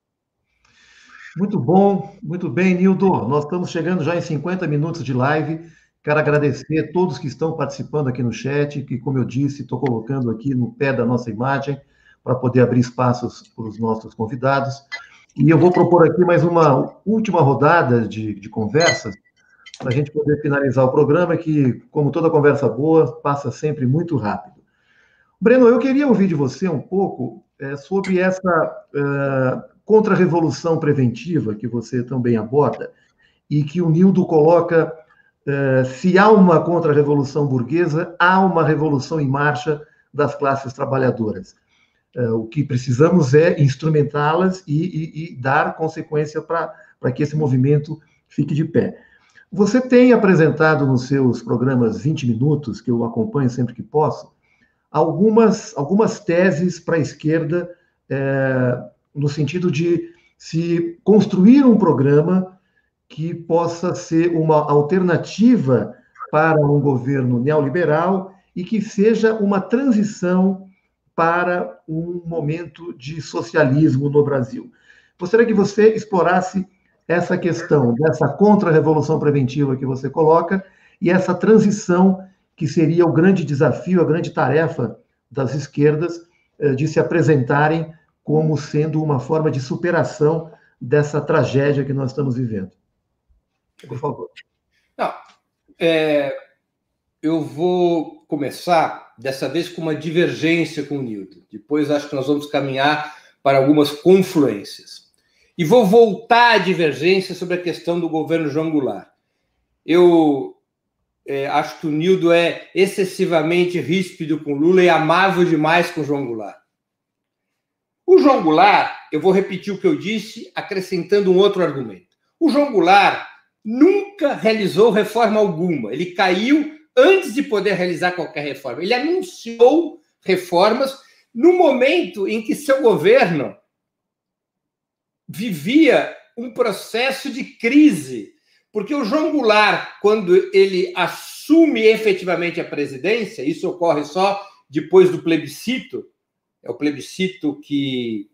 Muito bom, muito bem, Nildo. Nós estamos chegando já em 50 minutos de live. Quero agradecer a todos que estão participando aqui no chat, que, como eu disse, estou colocando aqui no pé da nossa imagem para poder abrir espaços para os nossos convidados. E eu vou propor aqui mais uma última rodada de conversas, para a gente poder finalizar o programa, que, como toda conversa boa, passa sempre muito rápido. Breno, eu queria ouvir de você um pouco sobre essa contra-revolução preventiva que você também aborda, e que o Nildo coloca, se há uma contra-revolução burguesa, há uma revolução em marcha das classes trabalhadoras. O que precisamos é instrumentá-las e dar consequência para que esse movimento fique de pé. Você tem apresentado nos seus programas 20 minutos, que eu acompanho sempre que posso, algumas teses para a esquerda, no sentido de se construir um programa que possa ser uma alternativa para um governo neoliberal e que seja uma transição para um momento de socialismo no Brasil. Gostaria que você explorasse essa questão dessa contra-revolução preventiva que você coloca e essa transição que seria o grande desafio, a grande tarefa das esquerdas de se apresentarem como sendo uma forma de superação dessa tragédia que nós estamos vivendo. Por favor. Não, eu vou começar, dessa vez, com uma divergência com o Nildo. Depois, acho que nós vamos caminhar para algumas confluências. E vou voltar à divergência sobre a questão do governo João Goulart. Eu acho que o Nildo é excessivamente ríspido com Lula e amável demais com João Goulart. O João Goulart, eu vou repetir o que eu disse, acrescentando um outro argumento. O João Goulart nunca realizou reforma alguma. Ele caiu antes de poder realizar qualquer reforma. Ele anunciou reformas no momento em que seu governo vivia um processo de crise. Porque o João Goulart, quando ele assume efetivamente a presidência, isso ocorre só depois do plebiscito, é o plebiscito de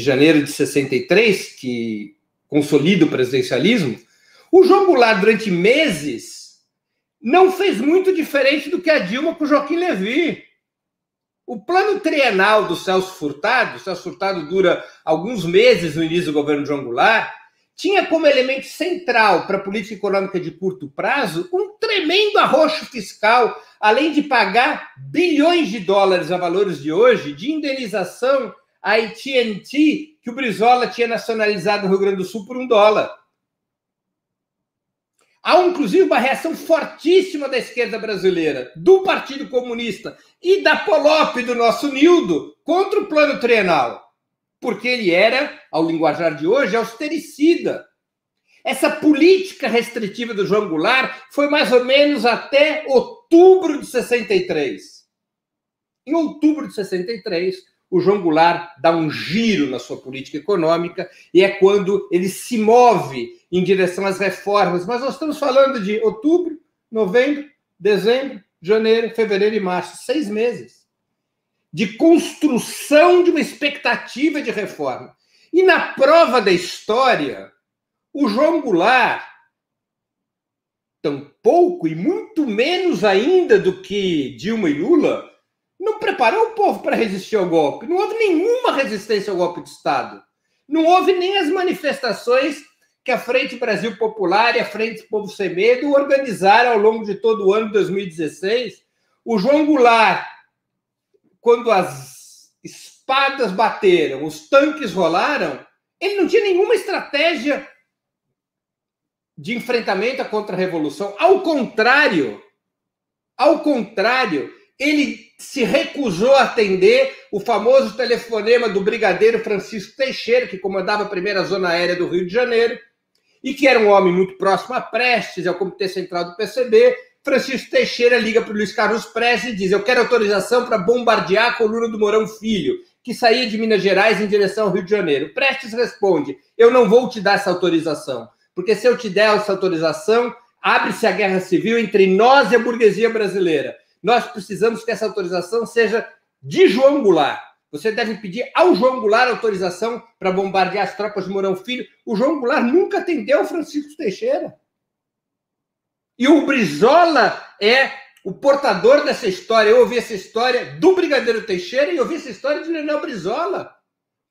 janeiro de 63, que consolida o presidencialismo, o João Goulart, durante meses, não fez muito diferente do que a Dilma com o Joaquim Levy. O plano trienal do Celso Furtado dura alguns meses no início do governo de João Goulart, tinha como elemento central para a política econômica de curto prazo um tremendo arroxo fiscal, além de pagar bilhões de dólares a valores de hoje de indenização à AT&T, que o Brizola tinha nacionalizado no Rio Grande do Sul por $1. Há, inclusive, uma reação fortíssima da esquerda brasileira, do Partido Comunista e da Polop, do nosso Nildo, contra o plano trienal, porque ele era, ao linguajar de hoje, austericida. Essa política restritiva do João Goulart foi mais ou menos até outubro de 63. Em outubro de 63, o João Goulart dá um giro na sua política econômica e é quando ele se move em direção às reformas. Mas nós estamos falando de outubro, novembro, dezembro, janeiro, fevereiro e março. 6 meses de construção de uma expectativa de reforma. E na prova da história, o João Goulart, tampouco e muito menos ainda do que Dilma e Lula, não preparou o povo para resistir ao golpe. Não houve nenhuma resistência ao golpe de Estado. Não houve nem as manifestações que a Frente Brasil Popular e a Frente Povo Sem Medo organizaram ao longo de todo o ano de 2016. O João Goulart, quando as espadas bateram, os tanques rolaram, ele não tinha nenhuma estratégia de enfrentamento à contra-revolução. Ao contrário, ele se recusou a atender o famoso telefonema do brigadeiro Francisco Teixeira, que comandava a primeira zona aérea do Rio de Janeiro, e que era um homem muito próximo a Prestes, ao Comitê Central do PCB. Francisco Teixeira liga para o Luiz Carlos Prestes e diz: eu quero autorização para bombardear a coluna do Mourão Filho, que saía de Minas Gerais em direção ao Rio de Janeiro. Prestes responde: eu não vou te dar essa autorização, porque se eu te der essa autorização, abre-se a guerra civil entre nós e a burguesia brasileira. Nós precisamos que essa autorização seja de João Goulart. Você deve pedir ao João Goulart autorização para bombardear as tropas de Mourão Filho. O João Goulart nunca atendeu ao Francisco Teixeira. E o Brizola é o portador dessa história. Eu ouvi essa história do brigadeiro Teixeira e ouvi essa história de Leonel Brizola.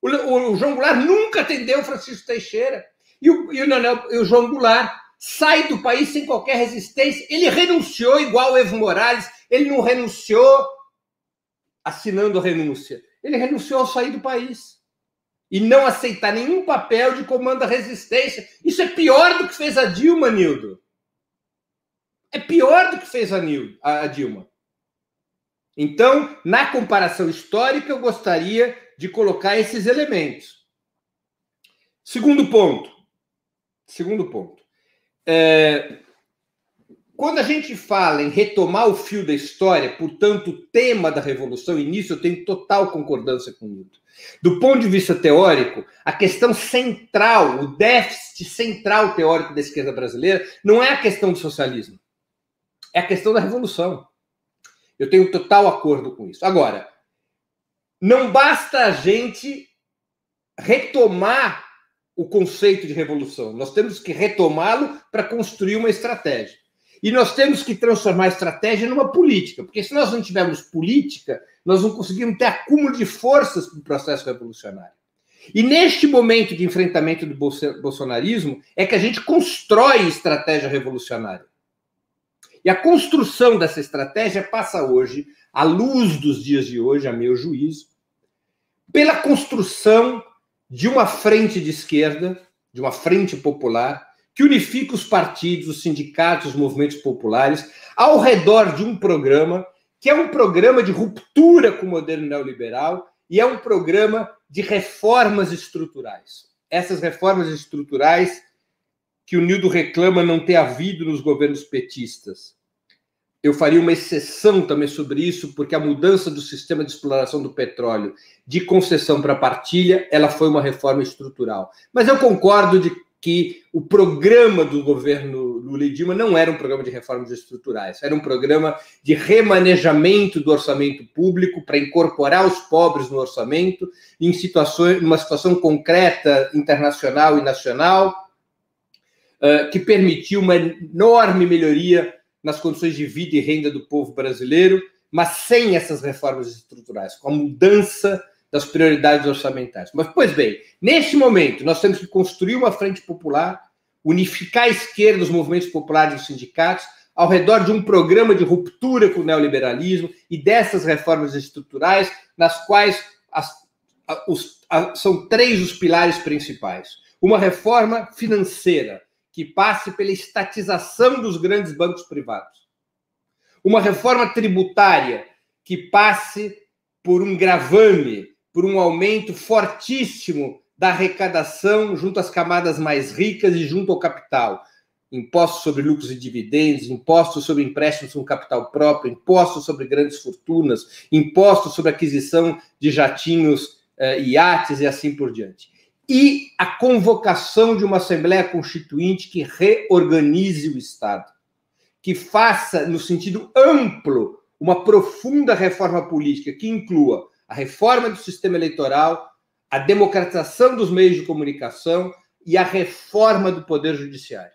O João Goulart nunca atendeu o Francisco Teixeira. E o João Goulart sai do país sem qualquer resistência. Ele renunciou igual o Evo Morales. Ele não renunciou assinando a renúncia. Ele renunciou ao sair do país. E não aceitar nenhum papel de comando da resistência. Isso é pior do que fez a Dilma, Nildo. É pior do que fez a Dilma. Então, na comparação histórica, eu gostaria de colocar esses elementos. Segundo ponto. Quando a gente fala em retomar o fio da história, portanto, o tema da Revolução, e nisso eu tenho total concordância com o Nildo. Do ponto de vista teórico, a questão central, o déficit central teórico da esquerda brasileira, não é a questão do socialismo, é a questão da Revolução. Eu tenho total acordo com isso. Agora, não basta a gente retomar o conceito de revolução. Nós temos que retomá-lo para construir uma estratégia. E nós temos que transformar a estratégia numa política, porque se nós não tivermos política, nós não conseguimos ter acúmulo de forças para o processo revolucionário. E neste momento de enfrentamento do bolsonarismo é que a gente constrói estratégia revolucionária. E a construção dessa estratégia passa hoje, à luz dos dias de hoje, a meu juízo, pela construção de uma frente de esquerda, de uma frente popular, que unifica os partidos, os sindicatos, os movimentos populares, ao redor de um programa que é um programa de ruptura com o modelo neoliberal e é um programa de reformas estruturais. Essas reformas estruturais que o Nildo reclama não ter havido nos governos petistas. Eu faria uma exceção também sobre isso, porque a mudança do sistema de exploração do petróleo de concessão para partilha, ela foi uma reforma estrutural. Mas eu concordo de que o programa do governo Lula e Dilma não era um programa de reformas estruturais, era um programa de remanejamento do orçamento público para incorporar os pobres no orçamento, numa situação concreta, internacional e nacional, que permitiu uma enorme melhoria nas condições de vida e renda do povo brasileiro, mas sem essas reformas estruturais, com a mudança das prioridades orçamentais. Mas, pois bem, neste momento, nós temos que construir uma frente popular, unificar a esquerda, os movimentos populares e os sindicatos, ao redor de um programa de ruptura com o neoliberalismo e dessas reformas estruturais, nas quais são três os pilares principais. Uma reforma financeira, que passe pela estatização dos grandes bancos privados. Uma reforma tributária, que passe por um gravame, por um aumento fortíssimo da arrecadação junto às camadas mais ricas e junto ao capital. Impostos sobre lucros e dividendos, impostos sobre empréstimos com capital próprio, impostos sobre grandes fortunas, impostos sobre aquisição de jatinhos, iates e assim por diante. E a convocação de uma Assembleia Constituinte que reorganize o Estado, que faça, no sentido amplo, uma profunda reforma política que inclua a reforma do sistema eleitoral, a democratização dos meios de comunicação e a reforma do Poder Judiciário.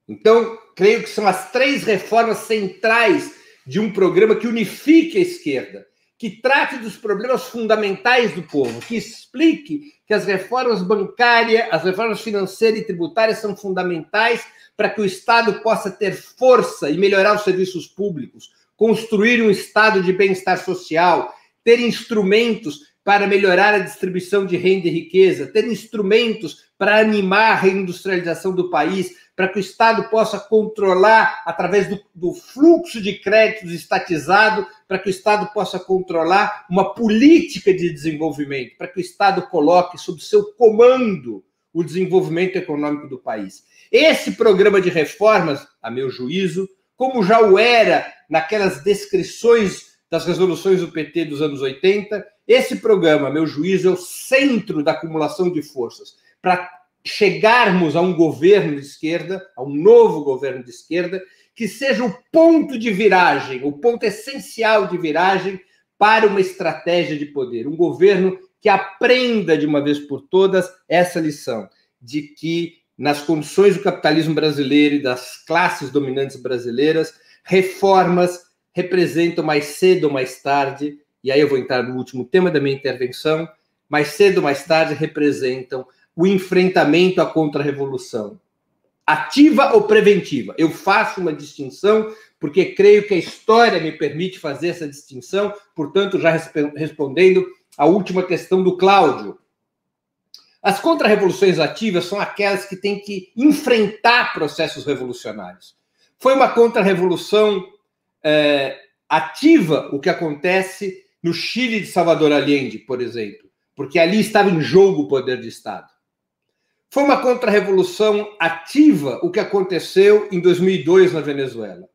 Então, creio que são as três reformas centrais de um programa que unifique a esquerda, que trate dos problemas fundamentais do povo, que explique que as reformas bancárias, as reformas financeiras e tributárias são fundamentais para que o Estado possa ter força e melhorar os serviços públicos, construir um estado de bem-estar social, ter instrumentos para melhorar a distribuição de renda e riqueza, ter instrumentos para animar a reindustrialização do país, para que o Estado possa controlar, através do fluxo de créditos estatizado, para que o Estado possa controlar uma política de desenvolvimento, para que o Estado coloque sob seu comando o desenvolvimento econômico do país. Esse programa de reformas, a meu juízo, como já o era naquelas descrições das resoluções do PT dos anos 80, esse programa, a meu juízo, é o centro da acumulação de forças para chegarmos a um governo de esquerda, a um novo governo de esquerda, que seja o ponto de viragem, o ponto essencial de viragem para uma estratégia de poder. Um governo que aprenda de uma vez por todas essa lição, de que nas condições do capitalismo brasileiro e das classes dominantes brasileiras, reformas representam mais cedo ou mais tarde e aí eu vou entrar no último tema da minha intervenção, mais cedo ou mais tarde representam o enfrentamento à contra-revolução. Ativa ou preventiva? Eu faço uma distinção porque creio que a história me permite fazer essa distinção, portanto, já respondendo à última questão do Cláudio. As contra-revoluções ativas são aquelas que têm que enfrentar processos revolucionários. Foi uma contra-revolução ativa o que acontece no Chile de Salvador Allende, por exemplo, porque ali estava em jogo o poder de Estado. Foi uma contra-revolução ativa o que aconteceu em 2002 na Venezuela.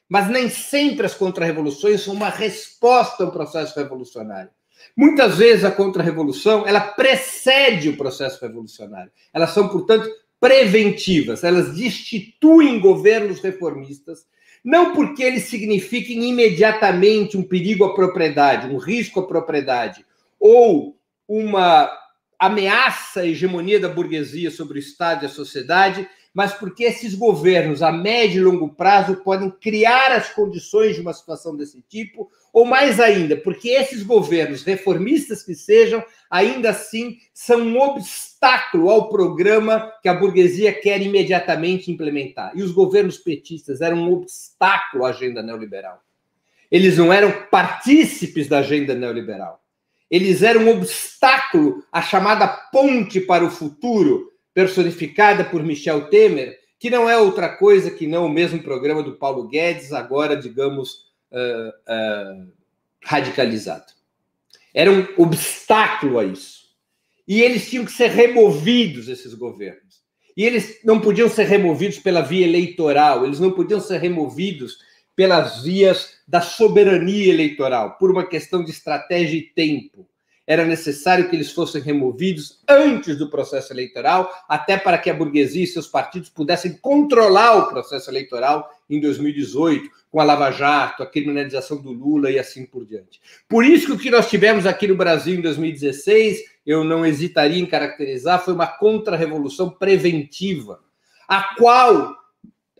Mas nem sempre as contra-revoluções são uma resposta ao processo revolucionário. Muitas vezes a contra-revolução, ela precede o processo revolucionário. Elas são, portanto, preventivas. Elas destituem governos reformistas, não porque eles signifiquem imediatamente um perigo à propriedade, um risco à propriedade, ou uma ameaça à hegemonia da burguesia sobre o Estado e a sociedade, mas porque esses governos, a médio e longo prazo, podem criar as condições de uma situação desse tipo, ou mais ainda, porque esses governos, reformistas que sejam, ainda assim são um obstáculo ao programa que a burguesia quer imediatamente implementar. E os governos petistas eram um obstáculo à agenda neoliberal. Eles não eram partícipes da agenda neoliberal. Eles eram um obstáculo à chamada ponte para o futuro, personificada por Michel Temer, que não é outra coisa que não o mesmo programa do Paulo Guedes, agora, digamos, radicalizado. Era um obstáculo a isso. E eles tinham que ser removidos, esses governos. E eles não podiam ser removidos pela via eleitoral, eles não podiam ser removidos pelas vias da soberania eleitoral, por uma questão de estratégia e tempo. Era necessário que eles fossem removidos antes do processo eleitoral, até para que a burguesia e seus partidos pudessem controlar o processo eleitoral em 2018, com a Lava Jato, a criminalização do Lula e assim por diante. Por isso que o que nós tivemos aqui no Brasil em 2016, eu não hesitaria em caracterizar, foi uma contra-revolução preventiva, a qual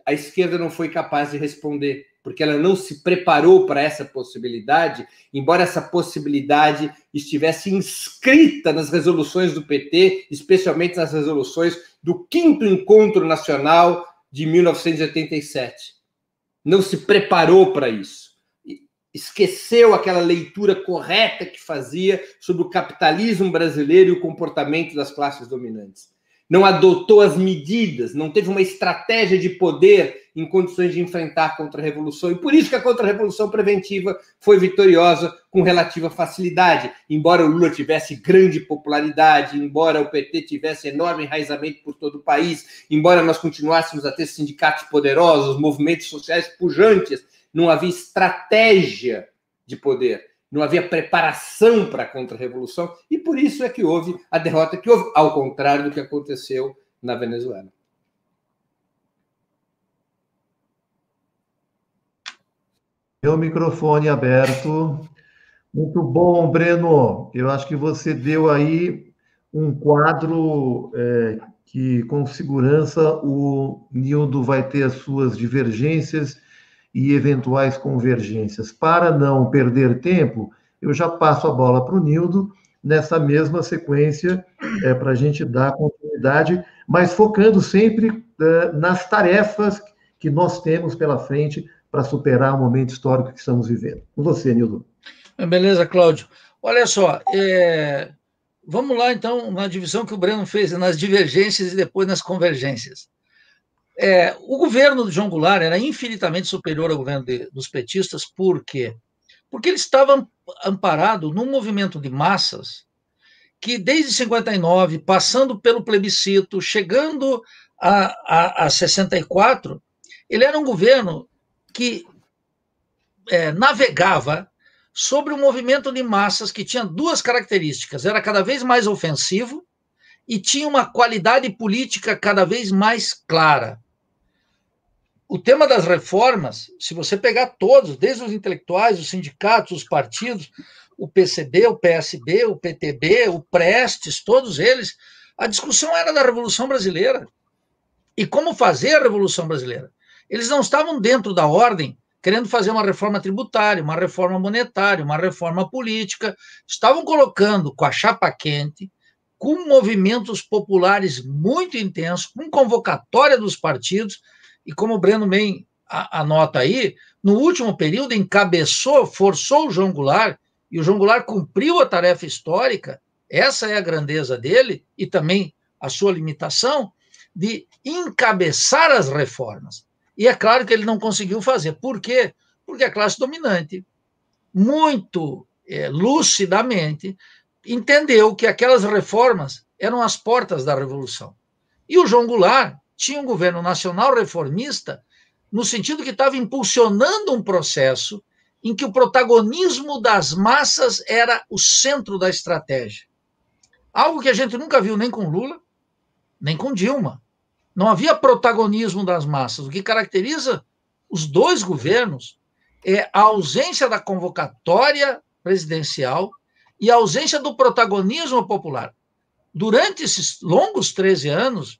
a esquerda não foi capaz de responder, porque ela não se preparou para essa possibilidade, embora essa possibilidade estivesse inscrita nas resoluções do PT, especialmente nas resoluções do 5º Encontro Nacional de 1987. Não se preparou para isso. Esqueceu aquela leitura correta que fazia sobre o capitalismo brasileiro e o comportamento das classes dominantes. Não adotou as medidas, não teve uma estratégia de poder em condições de enfrentar a contra-revolução. E por isso que a contra-revolução preventiva foi vitoriosa com relativa facilidade. Embora o Lula tivesse grande popularidade, embora o PT tivesse enorme enraizamento por todo o país, embora nós continuássemos a ter sindicatos poderosos, movimentos sociais pujantes, não havia estratégia de poder. Não havia preparação para a contra-revolução, e por isso é que houve a derrota que houve, ao contrário do que aconteceu na Venezuela. Meu microfone aberto. Muito bom, Breno. Eu acho que você deu aí um quadro que, com segurança, o Nildo vai ter as suas divergências e eventuais convergências. Para não perder tempo, eu já passo a bola para o Nildo nessa mesma sequência para a gente dar continuidade, mas focando sempre nas tarefas que nós temos pela frente para superar o momento histórico que estamos vivendo. Com você, Nildo. Beleza, Cláudio. Olha só, vamos lá, então, na divisão que o Breno fez, nas divergências e depois nas convergências. O governo de João Goulart era infinitamente superior ao governo dos petistas, por quê? Porque ele estava amparado num movimento de massas que, desde 59, passando pelo plebiscito, chegando a 64, ele era um governo que navegava sobre um movimento de massas que tinha duas características: era cada vez mais ofensivo e tinha uma qualidade política cada vez mais clara. O tema das reformas, se você pegar todos, desde os intelectuais, os sindicatos, os partidos, o PCB, o PSB, o PTB, o Prestes, todos eles, a discussão era da Revolução Brasileira. E como fazer a Revolução Brasileira? Eles não estavam dentro da ordem querendo fazer uma reforma tributária, uma reforma monetária, uma reforma política, estavam colocando com a chapa quente, com movimentos populares muito intensos, com convocatória dos partidos, e como o Breno bem anota aí, no último período encabeçou, forçou o João Goulart, e o João Goulart cumpriu a tarefa histórica, essa é a grandeza dele, e também a sua limitação, de encabeçar as reformas. E é claro que ele não conseguiu fazer. Por quê? Porque a classe dominante, muito lucidamente, entendeu que aquelas reformas eram as portas da revolução. E o João Goulart tinha um governo nacional reformista no sentido que estava impulsionando um processo em que o protagonismo das massas era o centro da estratégia. Algo que a gente nunca viu nem com Lula, nem com Dilma. Não havia protagonismo das massas. O que caracteriza os dois governos é a ausência da convocatória presidencial e a ausência do protagonismo popular. Durante esses longos 13 anos,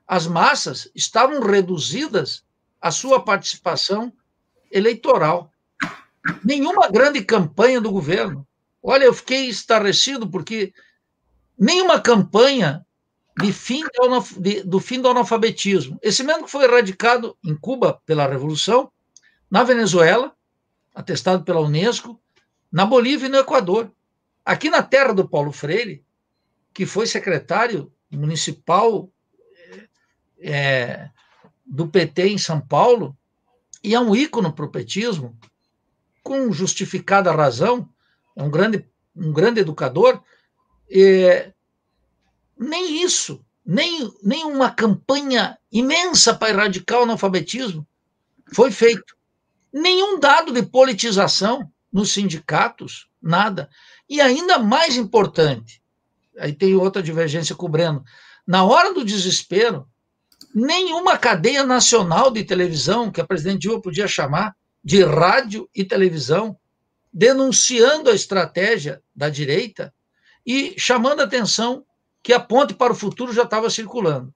as massas estavam reduzidas à sua participação eleitoral. Nenhuma grande campanha do governo. Olha, eu fiquei estarrecido porque nenhuma campanha do fim do analfabetismo. Esse mesmo que foi erradicado em Cuba pela Revolução, na Venezuela, atestado pela Unesco, na Bolívia e no Equador. Aqui na terra do Paulo Freire, que foi secretário municipal do PT em São Paulo, e é um ícone para o petismo, com justificada razão, é um grande educador, nem isso, nem uma campanha imensa para erradicar o analfabetismo foi feito. Nenhum dado de politização nos sindicatos, nada. E ainda mais importante, aí tem outra divergência com o Breno, na hora do desespero, nenhuma cadeia nacional de televisão, que a presidente Dilma podia chamar de rádio e televisão, denunciando a estratégia da direita e chamando a atenção que a ponte para o futuro já estava circulando.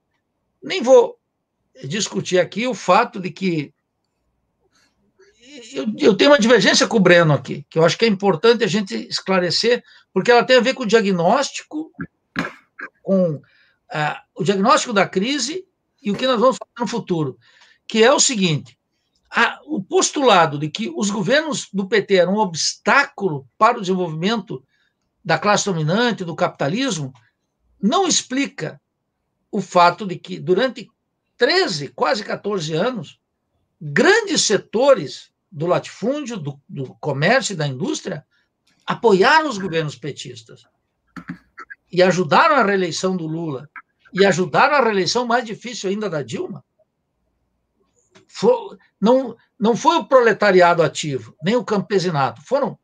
Nem vou discutir aqui o fato de que eu tenho uma divergência com o Breno aqui, que eu acho que é importante a gente esclarecer, porque ela tem a ver com o diagnóstico, o diagnóstico da crise e o que nós vamos fazer no futuro, que é o seguinte: o postulado de que os governos do PT eram um obstáculo para o desenvolvimento da classe dominante, do capitalismo, não explica o fato de que, durante 13, quase 14 anos, grandes setores do latifúndio, do comércio e da indústria apoiaram os governos petistas e ajudaram a reeleição do Lula e ajudaram a reeleição mais difícil ainda da Dilma. Não foi o proletariado ativo, nem o campesinato, foram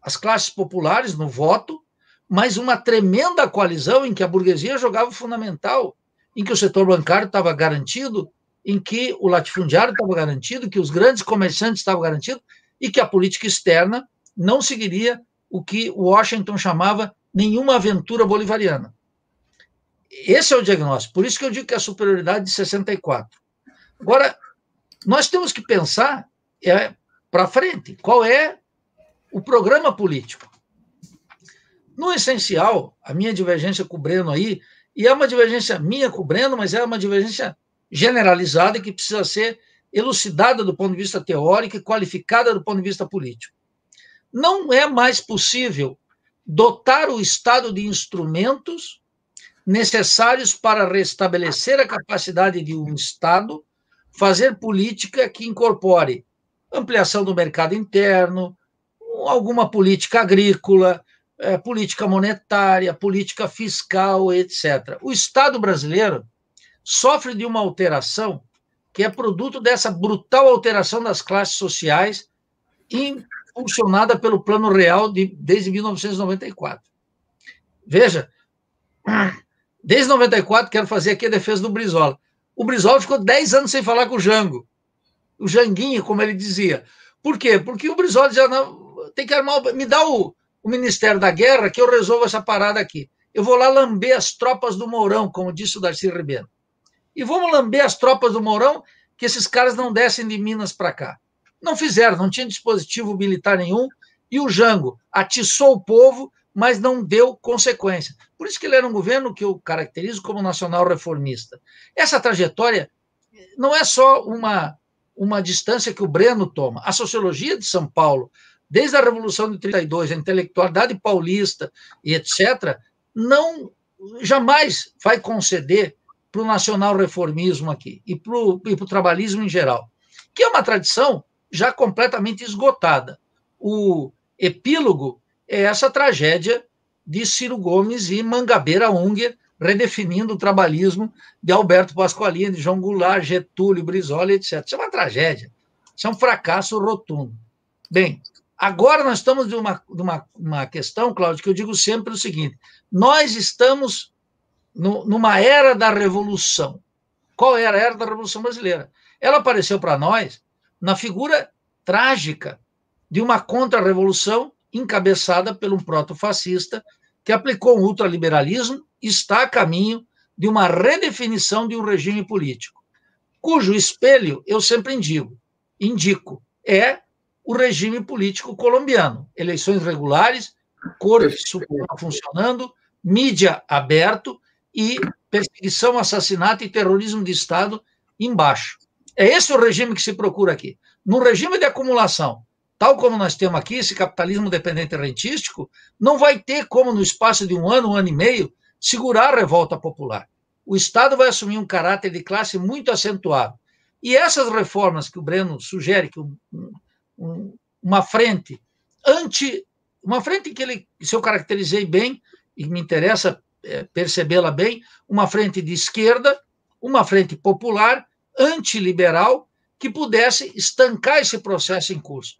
as classes populares no voto, mas uma tremenda coalizão em que a burguesia jogava fundamental, em que o setor bancário estava garantido, em que o latifundiário estava garantido, que os grandes comerciantes estavam garantidos e que a política externa não seguiria o que Washington chamava nenhuma aventura bolivariana. Esse é o diagnóstico. Por isso que eu digo que é a superioridade de 64. Agora, nós temos que pensar para frente. Qual é o programa político? No essencial, a minha divergência com o Breno aí, e é uma divergência minha com o Breno, mas é uma divergência generalizada que precisa ser elucidada do ponto de vista teórico e qualificada do ponto de vista político. Não é mais possível dotar o Estado de instrumentos necessários para restabelecer a capacidade de um Estado fazer política que incorpore ampliação do mercado interno, alguma política agrícola, política monetária, política fiscal, etc. O Estado brasileiro sofre de uma alteração que é produto dessa brutal alteração das classes sociais impulsionada pelo Plano Real desde 1994. Veja, desde 94, quero fazer aqui a defesa do Brizola. O Brizola ficou 10 anos sem falar com o Jango. O Janguinho, como ele dizia. Por quê? Porque o Brizola dizia, não, tem que armar, me dá o Ministério da Guerra que eu resolvo essa parada aqui. Eu vou lá lamber as tropas do Mourão, como disse o Darcy Ribeiro. E vamos lamber as tropas do Mourão, que esses caras não descem de Minas para cá. Não fizeram, não tinha dispositivo militar nenhum, e o Jango atiçou o povo, mas não deu consequência. Por isso que ele era um governo que eu caracterizo como nacional reformista. Essa trajetória não é só uma distância que o Breno toma. A sociologia de São Paulo, desde a Revolução de 32, a intelectualidade paulista e etc., jamais vai conceder para o nacional reformismo aqui e para o trabalhismo em geral, que é uma tradição já completamente esgotada. O epílogo é essa tragédia de Ciro Gomes e Mangabeira Unger, redefinindo o trabalhismo de Alberto Pasqualini, de João Goulart, Getúlio, Brizola, etc. Isso é uma tragédia. Isso é um fracasso rotundo. Bem, agora nós estamos de uma questão, Cláudio, que eu digo sempre o seguinte: nós estamos numa era da revolução. Qual era a era da Revolução Brasileira? Ela apareceu para nós na figura trágica de uma contra-revolução encabeçada por um proto-fascista que aplicou um ultraliberalismo e está a caminho de uma redefinição de um regime político, cujo espelho, eu sempre indico, é o regime político colombiano. Eleições regulares, Corte Suprema funcionando, mídia aberto e perseguição, assassinato e terrorismo de Estado embaixo. É esse o regime que se procura aqui. No regime de acumulação, tal como nós temos aqui, esse capitalismo dependente rentístico, não vai ter como, no espaço de um ano e meio, segurar a revolta popular. O Estado vai assumir um caráter de classe muito acentuado. E essas reformas que o Breno sugere, que uma frente que se eu caracterizei bem, e me interessa percebê-la bem, uma frente de esquerda, uma frente popular, antiliberal, que pudesse estancar esse processo em curso.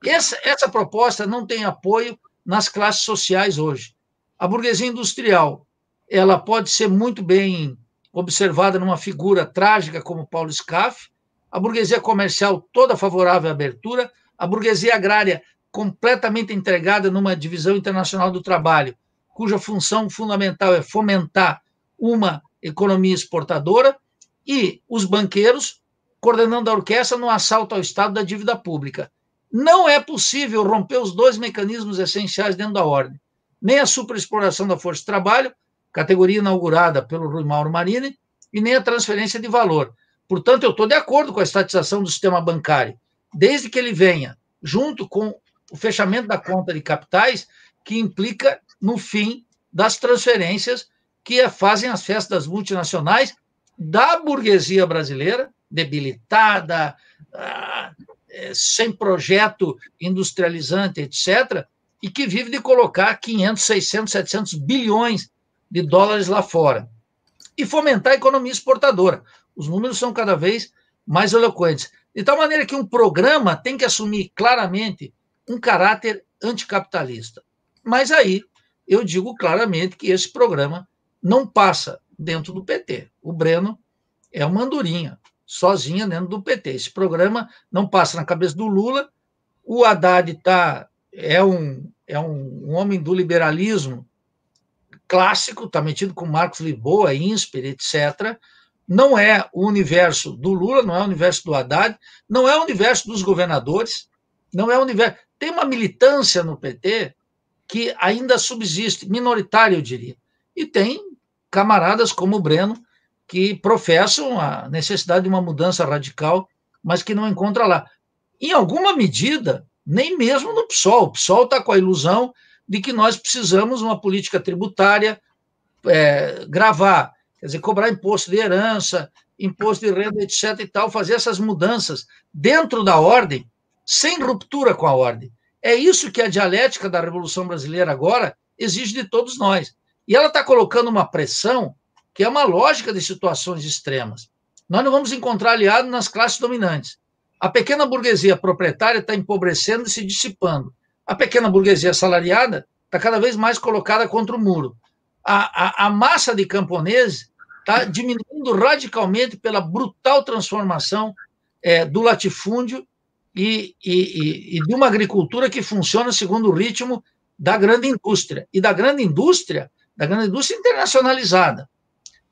Essa proposta não tem apoio nas classes sociais hoje. A burguesia industrial, ela pode ser muito bem observada numa figura trágica como Paulo Scaff, a burguesia comercial toda favorável à abertura, a burguesia agrária completamente entregada numa divisão internacional do trabalho, cuja função fundamental é fomentar uma economia exportadora, e os banqueiros coordenando a orquestra no assalto ao Estado da dívida pública. Não é possível romper os dois mecanismos essenciais dentro da ordem, nem a superexploração da força de trabalho, categoria inaugurada pelo Rui Mauro Marini, e nem a transferência de valor. Portanto, eu estou de acordo com a estatização do sistema bancário, desde que ele venha junto com o fechamento da conta de capitais, que implica no fim das transferências que fazem as festas das multinacionais da burguesia brasileira, debilitada, sem projeto industrializante, etc., e que vive de colocar 500, 600, 700 bilhões de dólares lá fora. E fomentar a economia exportadora. Os números são cada vez mais eloquentes. De tal maneira que um programa tem que assumir claramente um caráter anticapitalista. Mas aí eu digo claramente que esse programa não passa dentro do PT. O Breno é uma andorinha, sozinha dentro do PT. Esse programa não passa na cabeça do Lula. O Haddad é um homem do liberalismo clássico, está metido com Marcos Lisboa, INSPER, etc. Não é o universo do Lula, não é o universo do Haddad, não é o universo dos governadores, não é o universo... Tem uma militância no PT que ainda subsiste, minoritária, eu diria. E tem camaradas como o Breno, que professam a necessidade de uma mudança radical, mas que não encontra lá. Em alguma medida, nem mesmo no PSOL. O PSOL está com a ilusão de que nós precisamos uma política tributária, gravar, quer dizer, cobrar imposto de herança, imposto de renda, etc. e tal, fazer essas mudanças dentro da ordem, sem ruptura com a ordem. É isso que a dialética da Revolução Brasileira agora exige de todos nós. E ela está colocando uma pressão que é uma lógica de situações extremas. Nós não vamos encontrar aliado nas classes dominantes. A pequena burguesia proprietária está empobrecendo e se dissipando. A pequena burguesia assalariada está cada vez mais colocada contra o muro. A massa de camponeses está diminuindo radicalmente pela brutal transformação do latifúndio e de uma agricultura que funciona segundo o ritmo da grande indústria. E da grande indústria internacionalizada.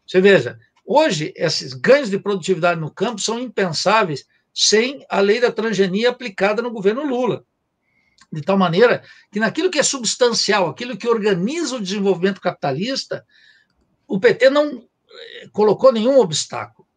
Você veja, hoje, esses ganhos de produtividade no campo são impensáveis sem a lei da transgenia aplicada no governo Lula. De tal maneira que naquilo que é substancial, aquilo que organiza o desenvolvimento capitalista, o PT não colocou nenhum obstáculo.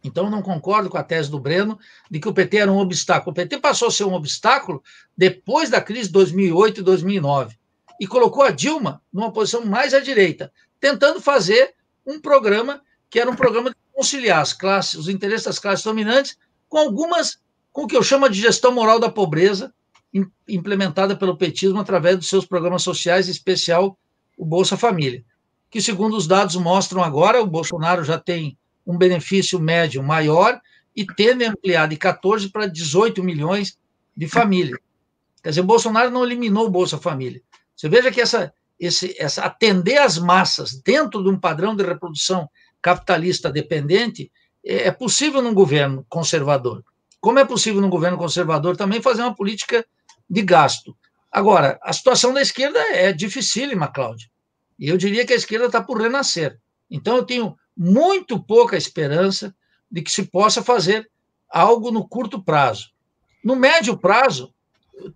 Então, eu não concordo com a tese do Breno de que o PT era um obstáculo. O PT passou a ser um obstáculo depois da crise de 2008 e 2009 e colocou a Dilma numa posição mais à direita, tentando fazer um programa que era um programa de conciliar as classes, os interesses das classes dominantes com o que eu chamo de gestão moral da pobreza, implementada pelo petismo através dos seus programas sociais, em especial o Bolsa Família, que, segundo os dados mostram agora, o Bolsonaro já tem um benefício médio maior e tende a ampliar de 14 para 18 milhões de famílias. Quer dizer, o Bolsonaro não eliminou o Bolsa Família. Você veja que essa atender às massas dentro de um padrão de reprodução capitalista dependente é possível num governo conservador. Como é possível num governo conservador também fazer uma política de gasto. Agora, a situação da esquerda é dificílima, Cláudio. E eu diria que a esquerda está por renascer. Então, eu tenho muito pouca esperança de que se possa fazer algo no curto prazo. No médio prazo,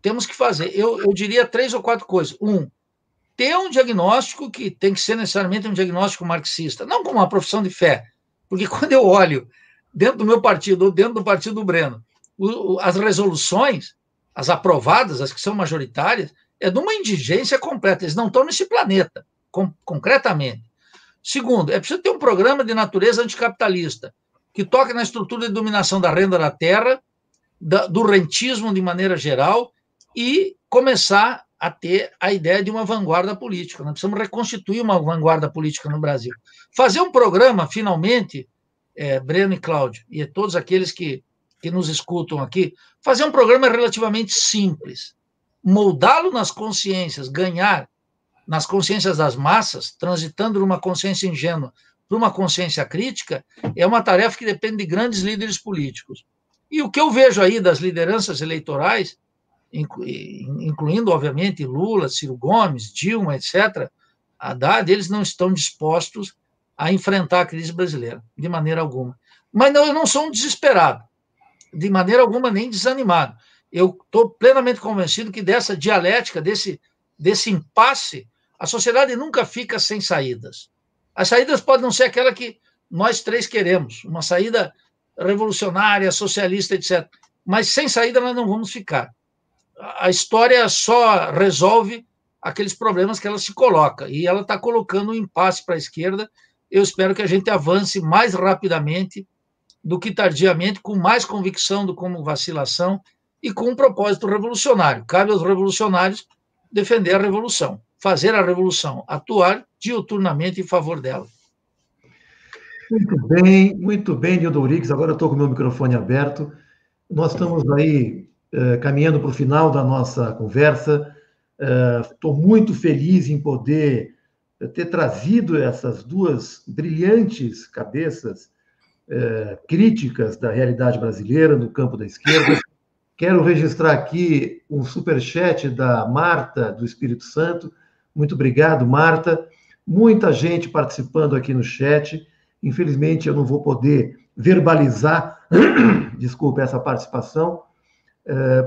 temos que fazer, eu diria 3 ou 4 coisas. Ter um diagnóstico que tem que ser necessariamente um diagnóstico marxista, não como uma profissão de fé, porque quando eu olho dentro do meu partido ou dentro do partido do Breno, as resoluções, as aprovadas, as que são majoritárias, é de uma indigência completa, eles não estão nesse planeta, concretamente. Segundo, é preciso ter um programa de natureza anticapitalista, que toque na estrutura de dominação da renda da terra, do rentismo de maneira geral, e começar a ter a ideia de uma vanguarda política. Nós precisamos reconstituir uma vanguarda política no Brasil. Fazer um programa, finalmente, Breno e Cláudio, e todos aqueles que nos escutam aqui, fazer um programa relativamente simples, moldá-lo nas consciências, ganhar nas consciências das massas, transitando de uma consciência ingênua para uma consciência crítica, é uma tarefa que depende de grandes líderes políticos. E o que eu vejo aí das lideranças eleitorais, incluindo, obviamente, Lula, Ciro Gomes, Dilma, etc., Haddad, eles não estão dispostos a enfrentar a crise brasileira, de maneira alguma. Mas não, eu não sou um desesperado, de maneira alguma nem desanimado. Eu estou plenamente convencido que dessa dialética, desse impasse, a sociedade nunca fica sem saídas. As saídas podem não ser aquela que nós três queremos, uma saída revolucionária, socialista, etc. Mas sem saída nós não vamos ficar. A história só resolve aqueles problemas que ela se coloca, e ela está colocando um impasse para a esquerda. Eu espero que a gente avance mais rapidamente do que tardiamente, com mais convicção do que como vacilação e com um propósito revolucionário. Cabe aos revolucionários defender a revolução, fazer a revolução, atuar diuturnamente em favor dela. Muito bem, Nildo Rodrigues. Agora eu estou com o meu microfone aberto. Nós estamos aí caminhando para o final da nossa conversa. Estou muito feliz em poder ter trazido essas duas brilhantes cabeças críticas da realidade brasileira no campo da esquerda. Quero registrar aqui um superchat da Marta, do Espírito Santo. Muito obrigado, Marta. Muita gente participando aqui no chat. Infelizmente, eu não vou poder verbalizar, desculpa, essa participação,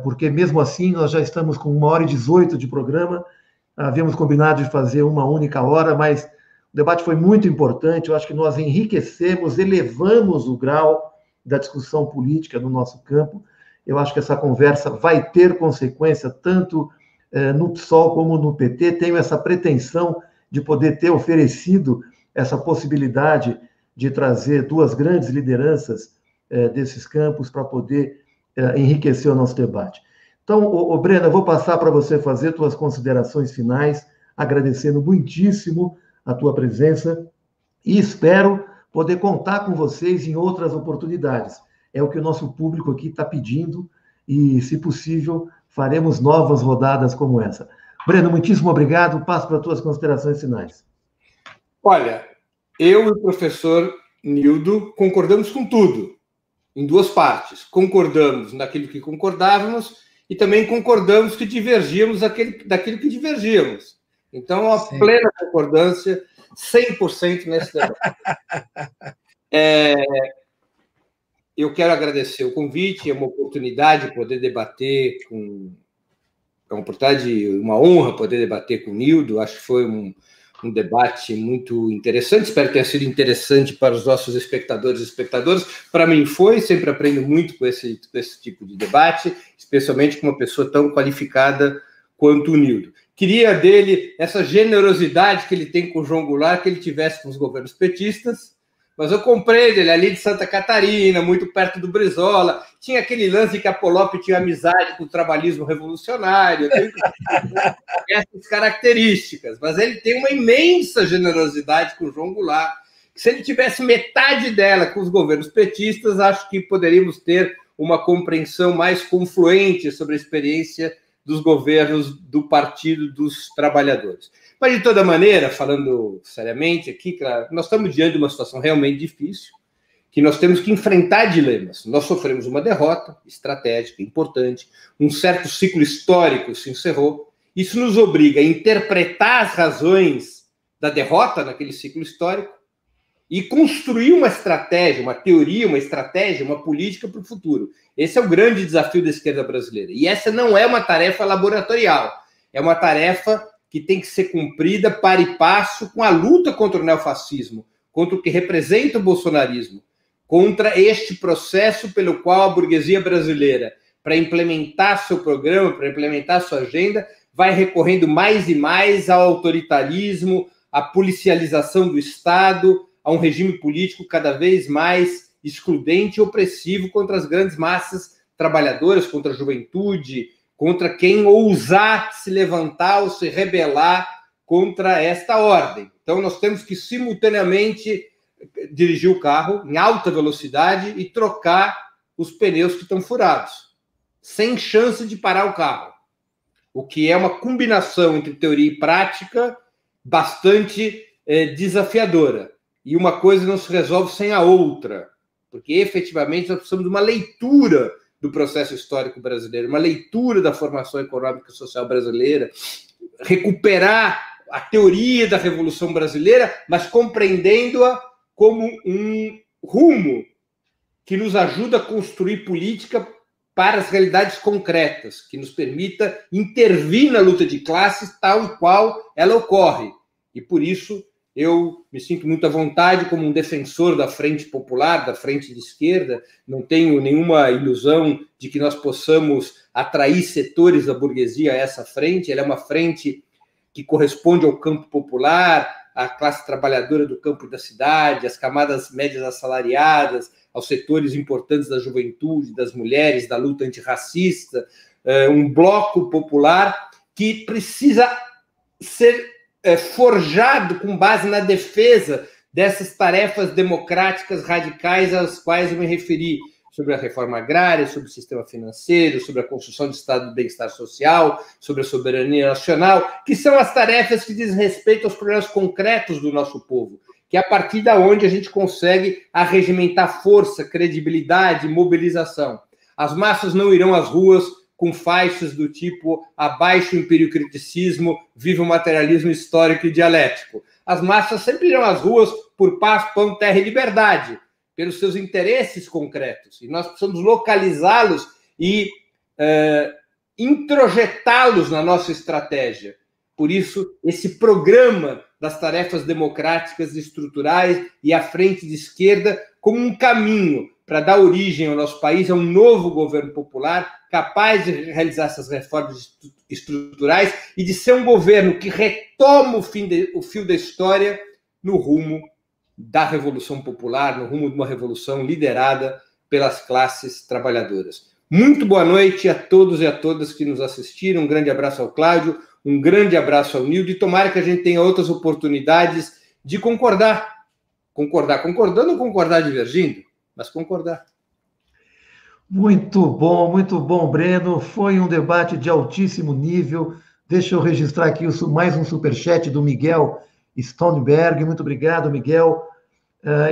porque mesmo assim nós já estamos com 1h18 de programa. Havíamos combinado de fazer uma única hora, mas o debate foi muito importante. Eu acho que nós enriquecemos, elevamos o grau da discussão política no nosso campo. Eu acho que essa conversa vai ter consequência tanto no PSOL como no PT. Tenho essa pretensão de poder ter oferecido essa possibilidade de trazer duas grandes lideranças desses campos para poder enriquecer o nosso debate. Então, Breno, eu vou passar para você fazer suas considerações finais, agradecendo muitíssimo a tua presença e espero poder contar com vocês em outras oportunidades. É o que o nosso público aqui está pedindo e, se possível, faremos novas rodadas como essa. Breno, muitíssimo obrigado. Passo para as tuas considerações finais. Olha, eu e o professor Nildo concordamos com tudo, em duas partes. Concordamos naquilo que concordávamos e também concordamos que divergíamos daquilo que divergíamos. Então, a plena concordância, 100% nesse debate. eu quero agradecer o convite, é uma oportunidade poder debater com... É uma oportunidade, uma honra poder debater com o Nildo. Acho que foi um debate muito interessante. Espero que tenha sido interessante para os nossos espectadores e espectadoras. Para mim foi, sempre aprendo muito com esse tipo de debate, especialmente com uma pessoa tão qualificada quanto o Nildo. Queria dele essa generosidade que ele tem com o João Goulart, que ele tivesse com os governos petistas, mas eu comprei dele ali de Santa Catarina, muito perto do Brizola. Tinha aquele lance que a Polop tinha amizade com o trabalhismo revolucionário. Essas características. Mas ele tem uma imensa generosidade com o João Goulart. Se ele tivesse metade dela com os governos petistas, acho que poderíamos ter uma compreensão mais confluente sobre a experiência dos governos do Partido dos Trabalhadores. Mas, de toda maneira, falando seriamente aqui, claro, nós estamos diante de uma situação realmente difícil, que nós temos que enfrentar dilemas. Nós sofremos uma derrota estratégica, importante, um certo ciclo histórico se encerrou. Isso nos obriga a interpretar as razões da derrota naquele ciclo histórico e construir uma estratégia, uma teoria, uma estratégia, uma política para o futuro. Esse é o grande desafio da esquerda brasileira. E essa não é uma tarefa laboratorial, é uma tarefa que tem que ser cumprida para e passo com a luta contra o neofascismo, contra o que representa o bolsonarismo, contra este processo pelo qual a burguesia brasileira, para implementar seu programa, para implementar sua agenda, vai recorrendo mais e mais ao autoritarismo, à policialização do Estado, a um regime político cada vez mais excludente e opressivo contra as grandes massas trabalhadoras, contra a juventude, contra quem ousar se levantar ou se rebelar contra esta ordem. Então, nós temos que simultaneamente dirigir o carro em alta velocidade e trocar os pneus que estão furados, sem chance de parar o carro. O que é uma combinação entre teoria e prática bastante desafiadora. E uma coisa não se resolve sem a outra, porque efetivamente nós precisamos de uma leitura do processo histórico brasileiro, uma leitura da formação econômica e social brasileira, recuperar a teoria da Revolução Brasileira, mas compreendendo-a como um rumo que nos ajuda a construir política para as realidades concretas, que nos permita intervir na luta de classes tal e qual ela ocorre. E por isso eu me sinto muito à vontade como um defensor da Frente Popular, da Frente de Esquerda. Não tenho nenhuma ilusão de que nós possamos atrair setores da burguesia a essa frente. Ela é uma frente que corresponde ao campo popular, à classe trabalhadora do campo e da cidade, às camadas médias assalariadas, aos setores importantes da juventude, das mulheres, da luta antirracista, um bloco popular que precisa ser forjado com base na defesa dessas tarefas democráticas radicais às quais eu me referi, sobre a reforma agrária, sobre o sistema financeiro, sobre a construção do estado do bem-estar social, sobre a soberania nacional, que são as tarefas que dizem respeito aos problemas concretos do nosso povo, que é a partir da onde a gente consegue arregimentar força, credibilidade, mobilização. As massas não irão às ruas com faixas do tipo abaixo o empiriocriticismo, viva o materialismo histórico e dialético. As massas sempre irão às ruas por paz, pão, terra e liberdade, pelos seus interesses concretos. E nós precisamos localizá-los e introjetá-los na nossa estratégia. Por isso, esse programa das tarefas democráticas e estruturais e a frente de esquerda como um caminho para dar origem ao nosso país a um novo governo popular capaz de realizar essas reformas estruturais e de ser um governo que retoma o fio da história no rumo da Revolução Popular, no rumo de uma revolução liderada pelas classes trabalhadoras. Muito boa noite a todos e a todas que nos assistiram. Um grande abraço ao Cláudio, um grande abraço ao Nildo, e tomara que a gente tenha outras oportunidades de concordar. Concordando ou concordar divergindo, mas concordar. Muito bom, Breno. Foi um debate de altíssimo nível. Deixa eu registrar aqui mais um superchat do Miguel Stoneberg. Muito obrigado, Miguel.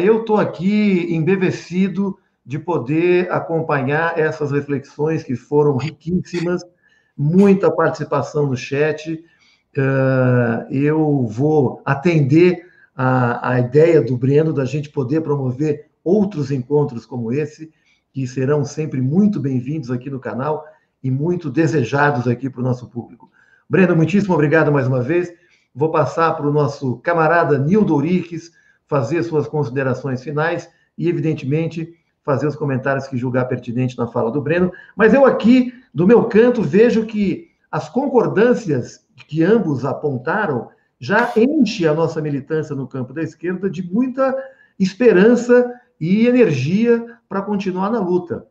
Eu estou aqui embevecido de poder acompanhar essas reflexões que foram riquíssimas, muita participação no chat. Eu vou atender a ideia do Breno da gente poder promover outros encontros como esse. que serão sempre muito bem-vindos aqui no canal e muito desejados aqui para o nosso público. Breno, muitíssimo obrigado mais uma vez. Vou passar para o nosso camarada Nildo Ouriques fazer suas considerações finais e, evidentemente, fazer os comentários que julgar pertinente na fala do Breno. Mas eu aqui, do meu canto, vejo que as concordâncias que ambos apontaram já enche a nossa militância no campo da esquerda de muita esperança e energia para continuar na luta.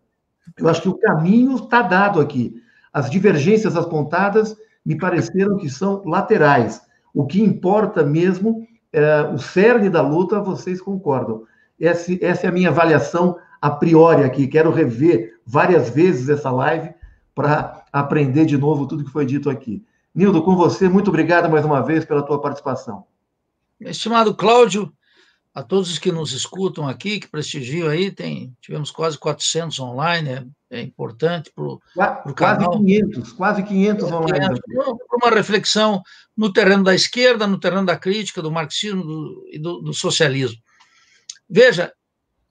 Eu acho que o caminho está dado aqui. As divergências apontadas me pareceram que são laterais. O que importa mesmo é o cerne da luta, vocês concordam. Essa é a minha avaliação a priori aqui. Quero rever várias vezes essa live para aprender de novo tudo que foi dito aqui. Nildo, com você, muito obrigado mais uma vez pela tua participação. Estimado Cláudio, a todos os que nos escutam aqui, que prestigiam aí, tivemos quase 400 online, é importante para o canal. Quase 500 online. Para uma reflexão no terreno da esquerda, no terreno da crítica, do marxismo e do socialismo. Veja,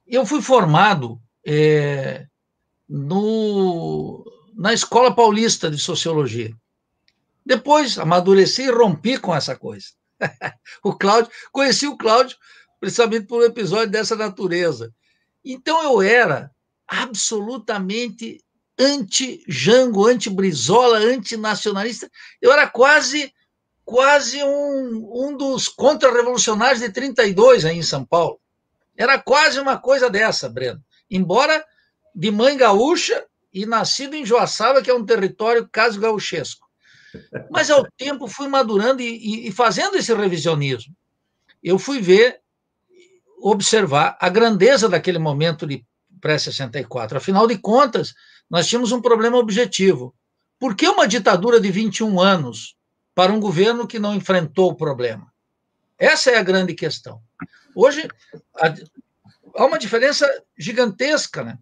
eu fui formado na Escola Paulista de Sociologia. Depois, amadureci e rompi com essa coisa. Conheci o Cláudio precisamente por um episódio dessa natureza. Então, eu era absolutamente anti-Jango, anti-Brizola, antinacionalista. Eu era quase um dos contra-revolucionários de 32 aí em São Paulo. Era quase uma coisa dessa, Breno. Embora de mãe gaúcha e nascido em Joaçaba, que é um território quase gauchesco. Mas, ao tempo, fui madurando e fazendo esse revisionismo. Eu fui observar a grandeza daquele momento de pré-64. Afinal de contas, nós tínhamos um problema objetivo. Por que uma ditadura de 21 anos para um governo que não enfrentou o problema? Essa é a grande questão. Hoje, há uma diferença gigantesca, né?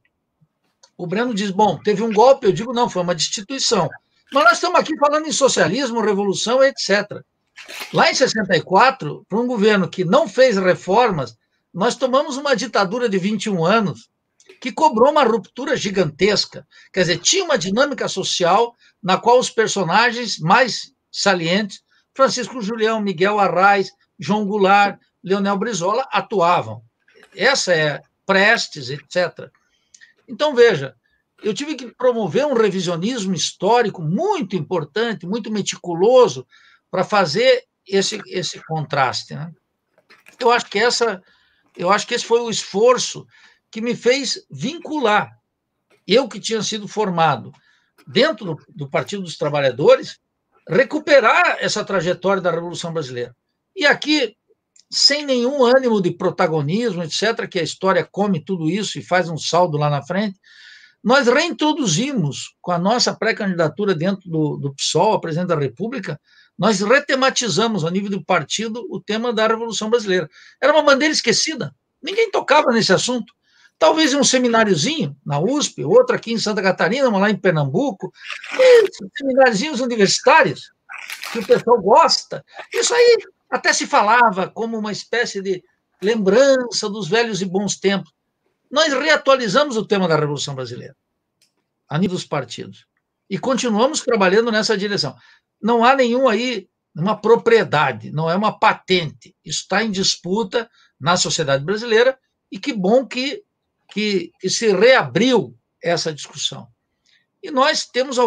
O Breno diz, bom, teve um golpe, eu digo, não, foi uma destituição. Mas nós estamos aqui falando em socialismo, revolução, etc. Lá em 64, para um governo que não fez reformas, nós tomamos uma ditadura de 21 anos que cobrou uma ruptura gigantesca. Quer dizer, tinha uma dinâmica social na qual os personagens mais salientes, Francisco Julião, Miguel Arraes, João Goulart, Leonel Brizola, atuavam. Essa é Prestes, etc. Então, veja, eu tive que promover um revisionismo histórico muito importante, muito meticuloso, para fazer esse contraste, né? Eu acho que esse foi o esforço que me fez vincular. Eu, que tinha sido formado dentro do Partido dos Trabalhadores, recuperar essa trajetória da Revolução Brasileira. E aqui, sem nenhum ânimo de protagonismo, etc., que a história come tudo isso e faz um saldo lá na frente, nós reintroduzimos, com a nossa pré-candidatura dentro do PSOL, a presidente da República, nós retematizamos, a nível do partido, o tema da Revolução Brasileira. Era uma bandeira esquecida, ninguém tocava nesse assunto. Talvez em um semináriozinho, na USP, outro aqui em Santa Catarina, uma lá em Pernambuco, semináriozinhos universitários, que o pessoal gosta. Isso aí até se falava como uma espécie de lembrança dos velhos e bons tempos. Nós reatualizamos o tema da Revolução Brasileira, a nível dos partidos, e continuamos trabalhando nessa direção. Não há uma propriedade, não é uma patente. Isso está em disputa na sociedade brasileira, e que bom que se reabriu essa discussão. E nós temos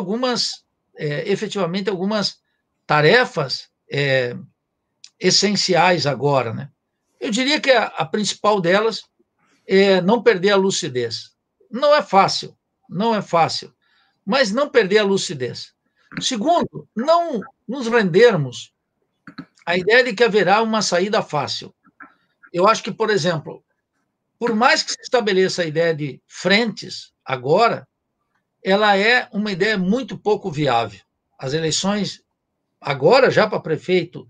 efetivamente, algumas tarefas essenciais agora, né? Eu diria que a principal delas é não perder a lucidez. Não é fácil, mas não perder a lucidez. Segundo, não nos rendermos à ideia de que haverá uma saída fácil. Eu acho que, por exemplo, por mais que se estabeleça a ideia de frentes agora, ela é uma ideia muito pouco viável. As eleições agora, já para prefeito,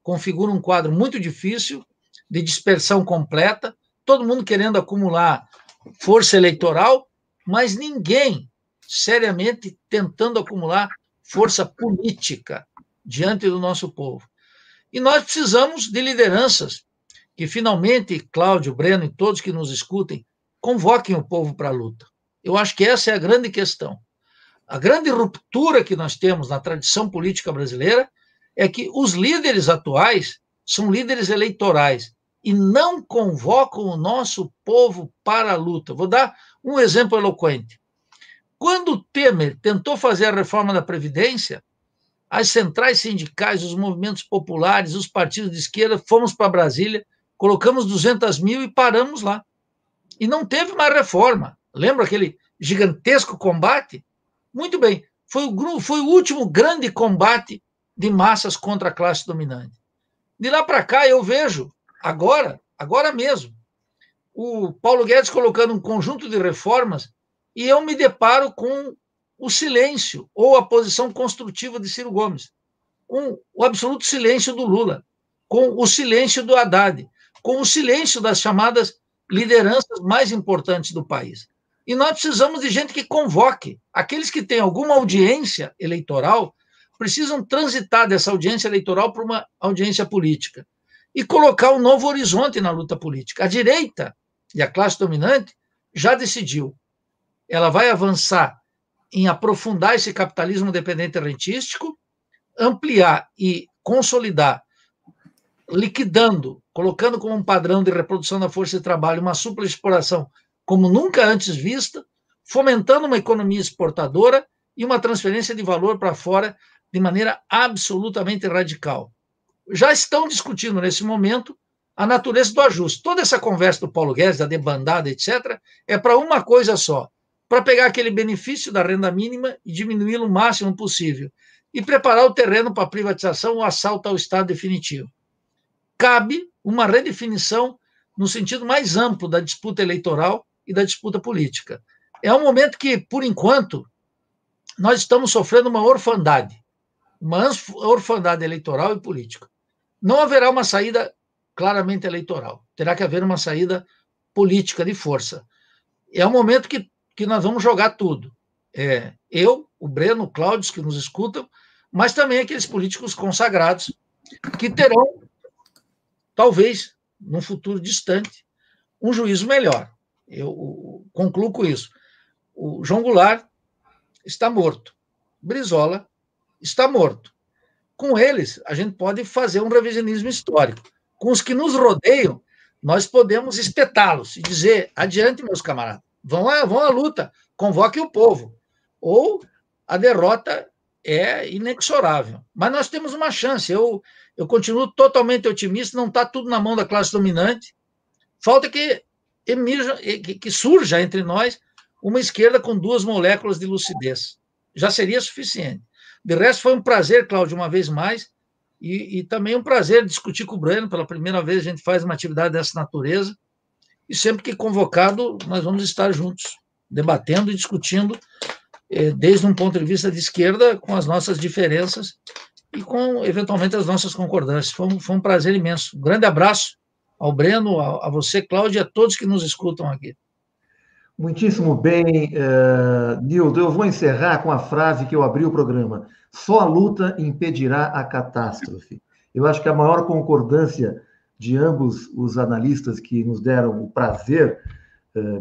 configuram um quadro muito difícil, de dispersão completa, todo mundo querendo acumular força eleitoral, mas ninguém seriamente tentando acumular força política diante do nosso povo. E nós precisamos de lideranças que finalmente, Cláudio, Breno e todos que nos escutem, convoquem o povo para a luta. Eu acho que essa é a grande questão. A grande ruptura que nós temos na tradição política brasileira é que os líderes atuais são líderes eleitorais e não convocam o nosso povo para a luta. Vou dar um exemplo eloquente. Quando o Temer tentou fazer a reforma da Previdência, as centrais sindicais, os movimentos populares, os partidos de esquerda, fomos para Brasília, colocamos 200 mil e paramos lá. E não teve mais reforma. Lembra aquele gigantesco combate? Muito bem, foi o último grande combate de massas contra a classe dominante. De lá para cá, eu vejo, agora mesmo, o Paulo Guedes colocando um conjunto de reformas e eu me deparo com o silêncio ou a posição construtiva de Ciro Gomes, com o absoluto silêncio do Lula, com o silêncio do Haddad, com o silêncio das chamadas lideranças mais importantes do país. E nós precisamos de gente que convoque. Aqueles que têm alguma audiência eleitoral precisam transitar dessa audiência eleitoral para uma audiência política e colocar um novo horizonte na luta política. A direita e a classe dominante já decidiu. Ela vai avançar em aprofundar esse capitalismo dependente rentístico, ampliar e consolidar, liquidando, colocando como um padrão de reprodução da força de trabalho uma superexploração como nunca antes vista, fomentando uma economia exportadora e uma transferência de valor para fora de maneira absolutamente radical. Já estão discutindo nesse momento a natureza do ajuste. Toda essa conversa do Paulo Guedes, da debandada, etc., é para uma coisa só, para pegar aquele benefício da renda mínima e diminuí-lo o máximo possível e preparar o terreno para a privatização ou assalto ao Estado definitivo. Cabe uma redefinição no sentido mais amplo da disputa eleitoral e da disputa política. É um momento que, por enquanto, nós estamos sofrendo uma orfandade eleitoral e política. Não haverá uma saída claramente eleitoral, terá que haver uma saída política de força. É um momento que nós vamos jogar tudo. Eu, o Breno, o Cláudio, que nos escutam, mas também aqueles políticos consagrados que terão, talvez, num futuro distante, um juízo melhor. Eu concluo com isso. O João Goulart está morto. Brizola está morto. Com eles, a gente pode fazer um revisionismo histórico. Com os que nos rodeiam, nós podemos espetá-los e dizer, adiante, meus camaradas, vão à luta, convoquem o povo. Ou a derrota é inexorável. Mas nós temos uma chance. Eu continuo totalmente otimista, não está tudo na mão da classe dominante. Falta que surja entre nós uma esquerda com 2 moléculas de lucidez. Já seria suficiente. De resto, foi um prazer, Cláudio, uma vez mais, e também um prazer discutir com o Breno. Pela primeira vez a gente faz uma atividade dessa natureza, e sempre que convocado, nós vamos estar juntos, debatendo e discutindo, desde um ponto de vista de esquerda, com as nossas diferenças e com, eventualmente, as nossas concordâncias. Foi um prazer imenso. Um grande abraço ao Breno, a você, Cláudio, e a todos que nos escutam aqui. Muitíssimo bem, Nildo. Eu vou encerrar com a frase que eu abri o programa. Só a luta impedirá a catástrofe. Eu acho que a maior concordância de ambos os analistas que nos deram o prazer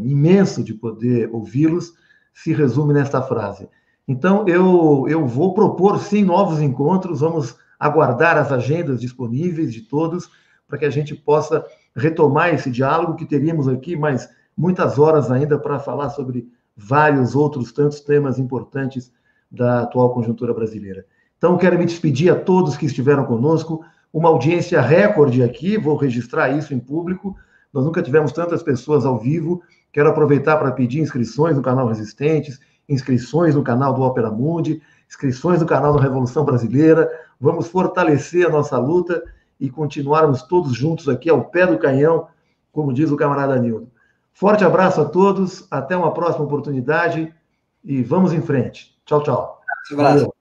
imenso de poder ouvi-los se resume nesta frase. Então, eu vou propor, sim, novos encontros, vamos aguardar as agendas disponíveis de todos, para que a gente possa retomar esse diálogo, que teríamos aqui mais muitas horas ainda para falar sobre vários outros tantos temas importantes da atual conjuntura brasileira. Então, quero me despedir a todos que estiveram conosco, uma audiência recorde aqui, vou registrar isso em público, nós nunca tivemos tantas pessoas ao vivo. Quero aproveitar para pedir inscrições no canal Resistentes, inscrições no canal do Ópera Mundi, inscrições no canal da Revolução Brasileira. Vamos fortalecer a nossa luta e continuarmos todos juntos aqui ao pé do canhão, como diz o camarada Nildo. Forte abraço a todos, até uma próxima oportunidade e vamos em frente. Tchau, tchau. Um abraço.